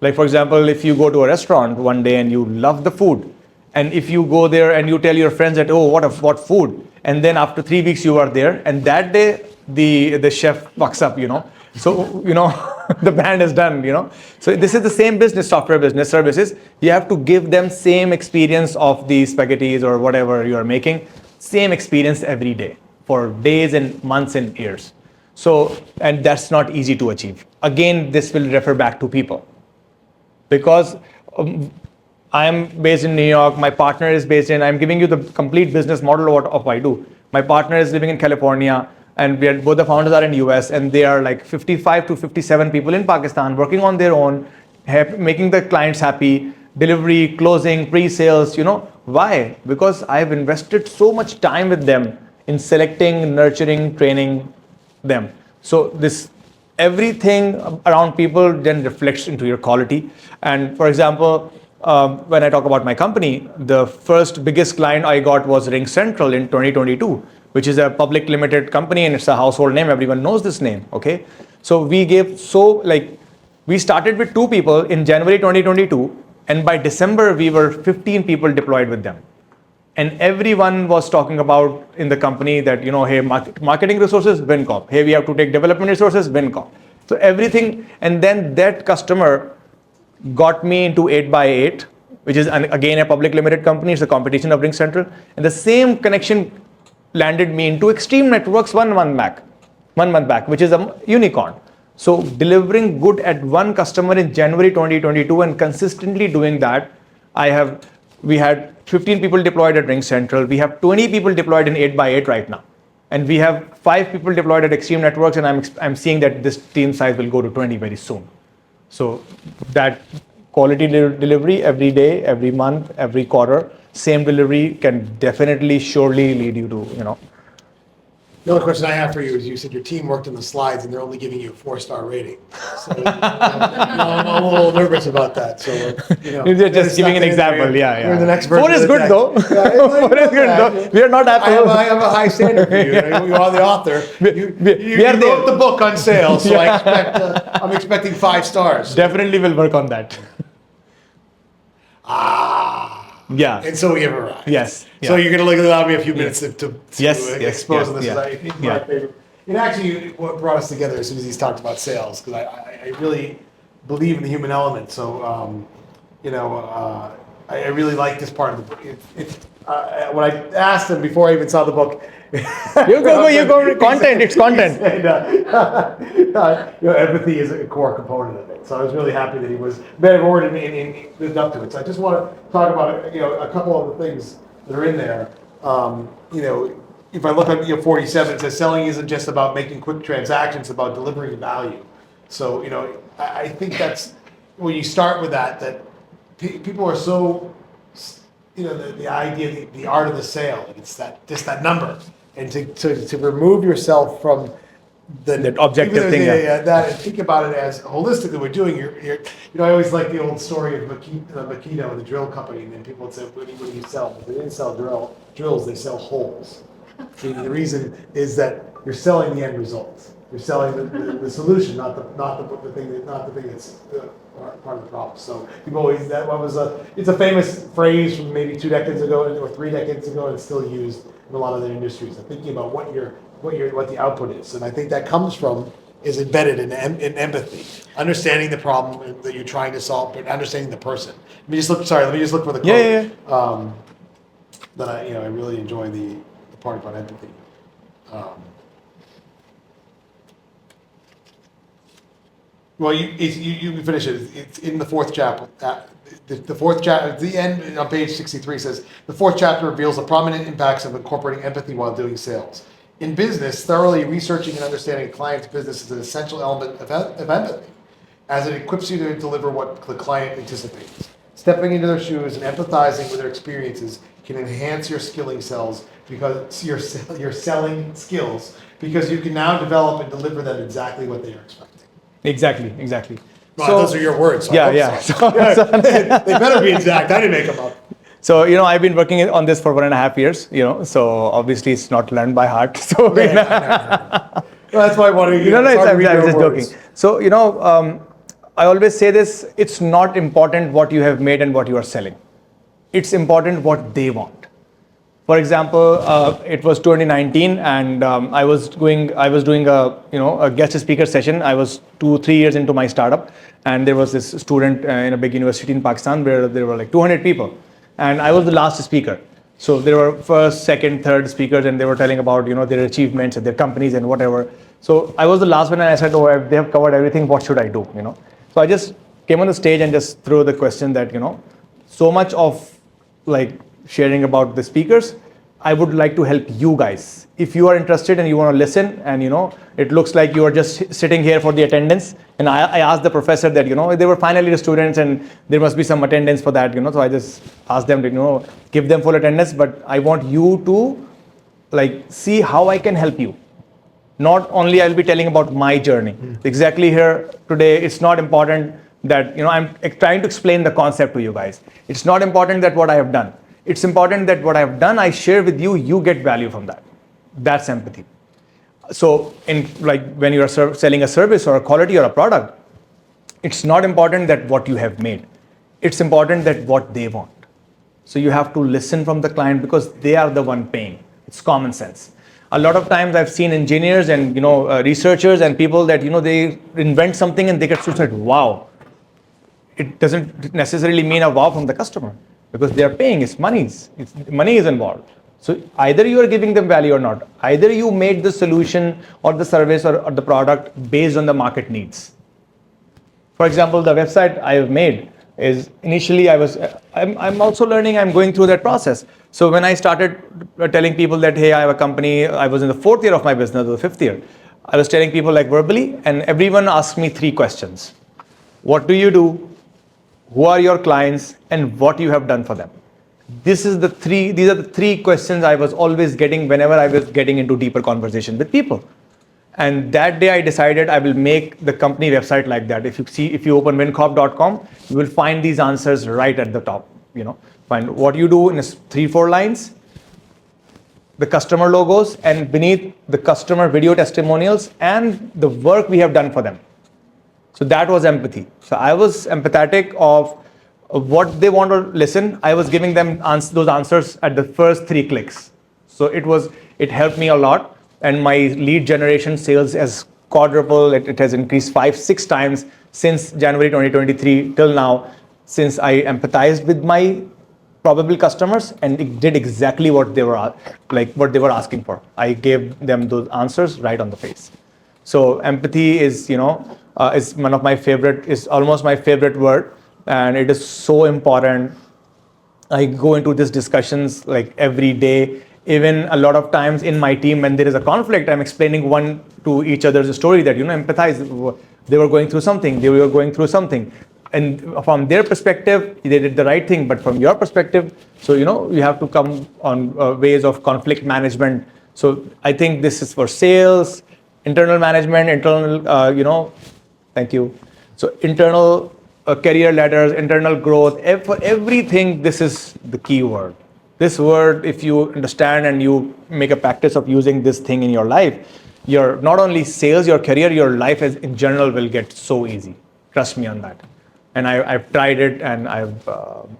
Like for example, if you go to a restaurant one day and you love the food, and if you go there and you tell your friends that, oh, what food, and then after 3 weeks you are there, and that day the chef fucks up, so the brand is done, So this is the same business, software business, services. You have to give them same experience of the spaghettis or whatever you are making, same experience every day for days and months and years. So, and that's not easy to achieve. Again, this will refer back to people, because I am based in New York. My partner is based I'm giving you the complete business model of what I do. My partner is living in California, and both the founders are in US, and they are like 55 to 57 people in Pakistan working on their own, making the clients happy, delivery, closing, pre-sales, Why? Because I've invested so much time with them in selecting, nurturing, training them. So everything around people then reflects into your quality. And for example, when I talk about my company, the first biggest client I got was Ring Central in 2022, which is a public limited company, and it's a household name. Everyone knows this name, okay? So we started with 2 people in January 2022, and by December, we were 15 people deployed with them. And everyone was talking about in the company that, hey, marketing resources, WinCop. Hey, we have to take development resources, WinCop. So everything, and then that customer got me into 8x8, which is again a public limited company. It's a competition of Ring Central. And the same connection landed me into Extreme Networks 1 month back, which is a unicorn. So delivering good at one customer in January 2022 and consistently doing that, we had 15 people deployed at Ring Central. We have 20 people deployed in 8x8 right now. And we have 5 people deployed at Extreme Networks, and I'm seeing that this team size will go to 20 very soon. So that quality delivery every day, every month, every quarter, same delivery can definitely, surely lead you to, The only question I have for you is, you said your team worked on the slides and they're only giving you a 4-star rating. So I'm a little nervous about that. So, You're just giving an example. Yeah. We're in the next 4 is good though. 4 is good though. We are not Apple. I have a high standard for you. You are the author. You wrote the book on sales, so I'm expecting 5 stars. Definitely will work on that. Yeah. And so we have arrived. Yes. So Yeah. you're going to allow me a few minutes to expose this. Yeah. I think my favorite. It actually what brought us together as soon as he's talked about sales, because I really believe in the human element. So, I really like this part of the book. When I asked him before I even saw the book, You go. Content. It's content. and, empathy is a core component of it. So I was really happy that he was very forward and lived up to it. So I just want to talk about a couple of the things that are in there. If I look at 47, it says selling isn't just about making quick transactions; it's about delivering value. So I think that's when you start with that people are so the idea, the art of the sale. It's that number, and to remove yourself from That objective thing. That, and think about it as holistically. We're doing. I always like the old story of Makito, the drill company, and then people would say, "What do you sell?" But they didn't sell drills; they sell holes. See, the reason is that you're selling the end result. You're selling the solution, not the thing that's part of the problem. So people always it's a famous phrase from maybe 2 decades ago or 3 decades ago, and it's still used in a lot of the industries. I'm thinking about what you're what the output is. And I think that comes from, is embedded in empathy, understanding the problem that you're trying to solve, but understanding the person. Let me just look for the quote. That I really enjoy the part about empathy. Well, you finish it. It's in the fourth chapter. The fourth chapter, at the end on page 63 says, the fourth chapter reveals the prominent impacts of incorporating empathy while doing sales. In business, thoroughly researching and understanding a client's business is an essential element of empathy, as it equips you to deliver what the client anticipates. Stepping into their shoes and empathizing with their experiences can enhance your skilling cells because your selling skills, because you can now develop and deliver them exactly what they are expecting. Exactly. Well, those are your words. So Yeah. They better be exact. I didn't make them up. So, I've been working on this for 1.5 years, so obviously it's not learned by heart. So, Well, that's why I wanted to. I'm just joking. So, I always say this, it's not important what you have made and what you are selling. It's important what they want. For example, it was 2019 and I was doing a guest speaker session. I was 2-3 years into my startup, and there was this student in a big university in Pakistan where there were like 200 people. And I was the last speaker. So there were first, second, third speakers, and they were telling about their achievements at their companies and whatever. So I was the last one, and I said, they have covered everything. What should I do? So I just came on the stage and just threw the question that so much of like sharing about the speakers, I would like to help you guys. If you are interested and you want to listen, and it looks like you are just sitting here for the attendance. And I asked the professor that they were final year students and there must be some attendance for that. So I just asked them to give them full attendance, but I want you to like see how I can help you. Not only I'll be telling about my journey. Exactly here today, it's not important that I'm trying to explain the concept to you guys. It's not important that what I have done. It's important that what I have done, I share with you, you get value from that. That's empathy. So in like when you are selling a service or a quality or a product, it's not important that what you have made. It's important that what they want. So you have to listen from the client because they are the one paying. It's common sense. A lot of times I've seen engineers and researchers and people that they invent something and they get so wow. It doesn't necessarily mean a wow from the customer because they are paying. It's money is involved. So either you are giving them value or not. Either you made the solution or the service or the product based on the market needs. For example, the website I have made is initially I'm also learning, I'm going through that process. So when I started telling people that, hey, I have a company, I was in the 4th year of my business, or the 5th year. I was telling people like verbally, and everyone asked me 3 questions. What do you do? Who are your clients? And what you have done for them? These are the 3 questions I was always getting whenever I was getting into deeper conversation with people. And that day I decided I will make the company website like that. If you open wincorp.com, you will find these answers right at the top. Find what you do in 3-4 lines, the customer logos, and beneath the customer video testimonials and the work we have done for them. So that was empathy. So I was empathetic of what they want to listen. I was giving them those answers at the first 3 clicks. So it helped me a lot. And my lead generation sales has quadrupled. It has increased 5-6 times since January 2023 till now, since I empathized with my probable customers and it did exactly what they were asking for. I gave them those answers right on the face. So empathy is is one of my favorite, is almost my favorite word, and it is so important. I go into these discussions like every day. Even a lot of times in my team, when there is a conflict, I'm explaining one to each other's story that, empathize. They were going through something. And from their perspective, they did the right thing. But from your perspective, so, you have to come on ways of conflict management. So I think this is for sales, internal management, thank you. So internal career ladders, internal growth, for everything, this is the key word. This word, if you understand and you make a practice of using this thing in your life, your not only sales, your career, your life as in general will get so easy. Trust me on that. And I've tried it, and I've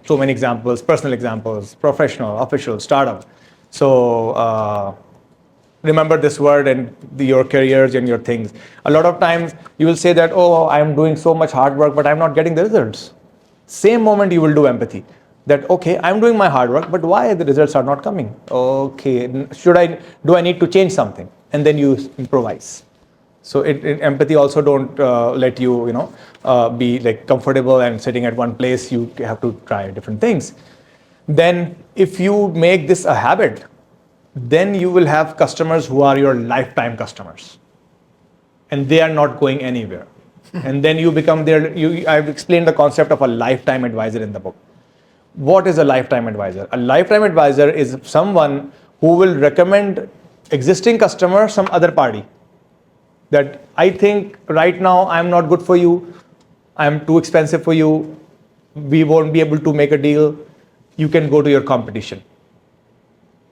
so many examples, personal examples, professional, official, startup. So remember this word and your careers and your things. A lot of times you will say that, oh, I'm doing so much hard work, but I'm not getting the results. Same moment you will do empathy. That, okay, I'm doing my hard work, but why the results are not coming? Okay, do I need to change something? And then you improvise. So empathy also don't let you, be like comfortable and sitting at one place. You have to try different things. Then if you make this a habit, then you will have customers who are your lifetime customers. And they are not going anywhere. And then you become I've explained the concept of a lifetime advisor in the book. What is a lifetime advisor? A lifetime advisor is someone who will recommend existing customer some other party. That I think right now I'm not good for you, I'm too expensive for you, we won't be able to make a deal, you can go to your competition.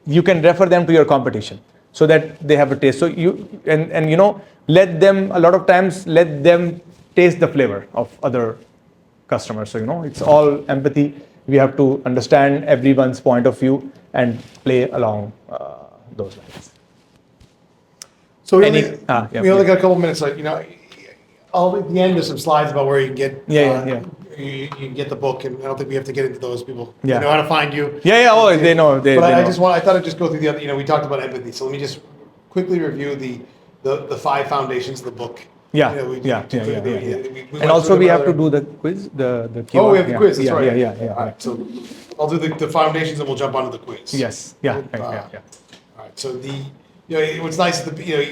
You can refer them to your competition so that they have a taste. So let them, a lot of times, let them taste the flavor of other customers. So, it's all empathy. We have to understand everyone's point of view and play along those lines. So we Any- only, yeah, we only please. got a couple minutes. Like, at the end there's some slides about where you can get You can get the book, and I don't think we have to get into those. People Yeah. know how to find you. Oh, they know. But I know. I thought I'd just go through the other. We talked about empathy, so let me just quickly review the 5 foundations of the book. Yeah. We And went also through we them have to earlier. do the quiz, the Q&A. Oh, we have the quiz. That's right. Yeah. All right, so I'll do the foundations, and we'll jump onto the quiz. Yes. Yeah. All right. So what's nice is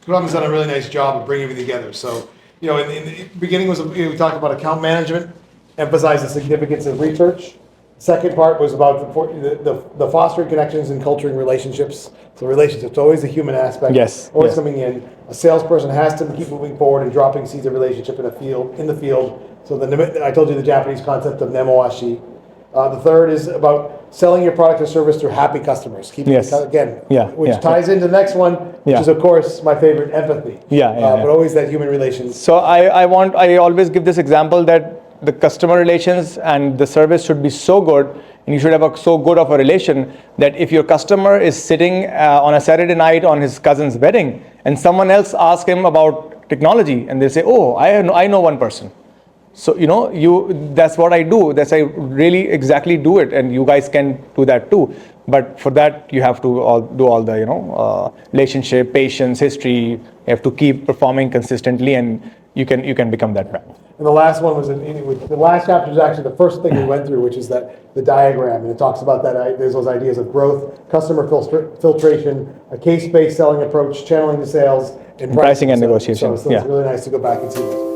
Khurram's done a really nice job of bringing everything together. So in the beginning we talked about account management, emphasized the significance of research. Second part was about the fostering connections and culturing relationships. So relationships, always the human aspect. Yes, Always yes. coming in. A salesperson has to keep moving forward and dropping seeds of relationship in the field. So I told you the Japanese concept of nemoashi. The third is about selling your product or service to happy customers. Yes. Which ties into the next one, which is of course my favorite, empathy. But always that human relations. So I always give this example that the customer relations and the service should be so good, and you should have so good of a relation that if your customer is sitting on a Saturday night on his cousin's wedding and someone else asks him about technology and they say, oh, I know one person. So, that's what I do. I really exactly do it, and you guys can do that too. But for that, you have to do all the, relationship, patience, history. You have to keep performing consistently, and you can become that brand. And the last one was the last chapter is actually the first thing we went through, which is the diagram, and it talks about that. There's those ideas of growth, customer filtration, a case-based selling approach, channeling the sales, and Pricing and So negotiation. it's really nice to go back and see this.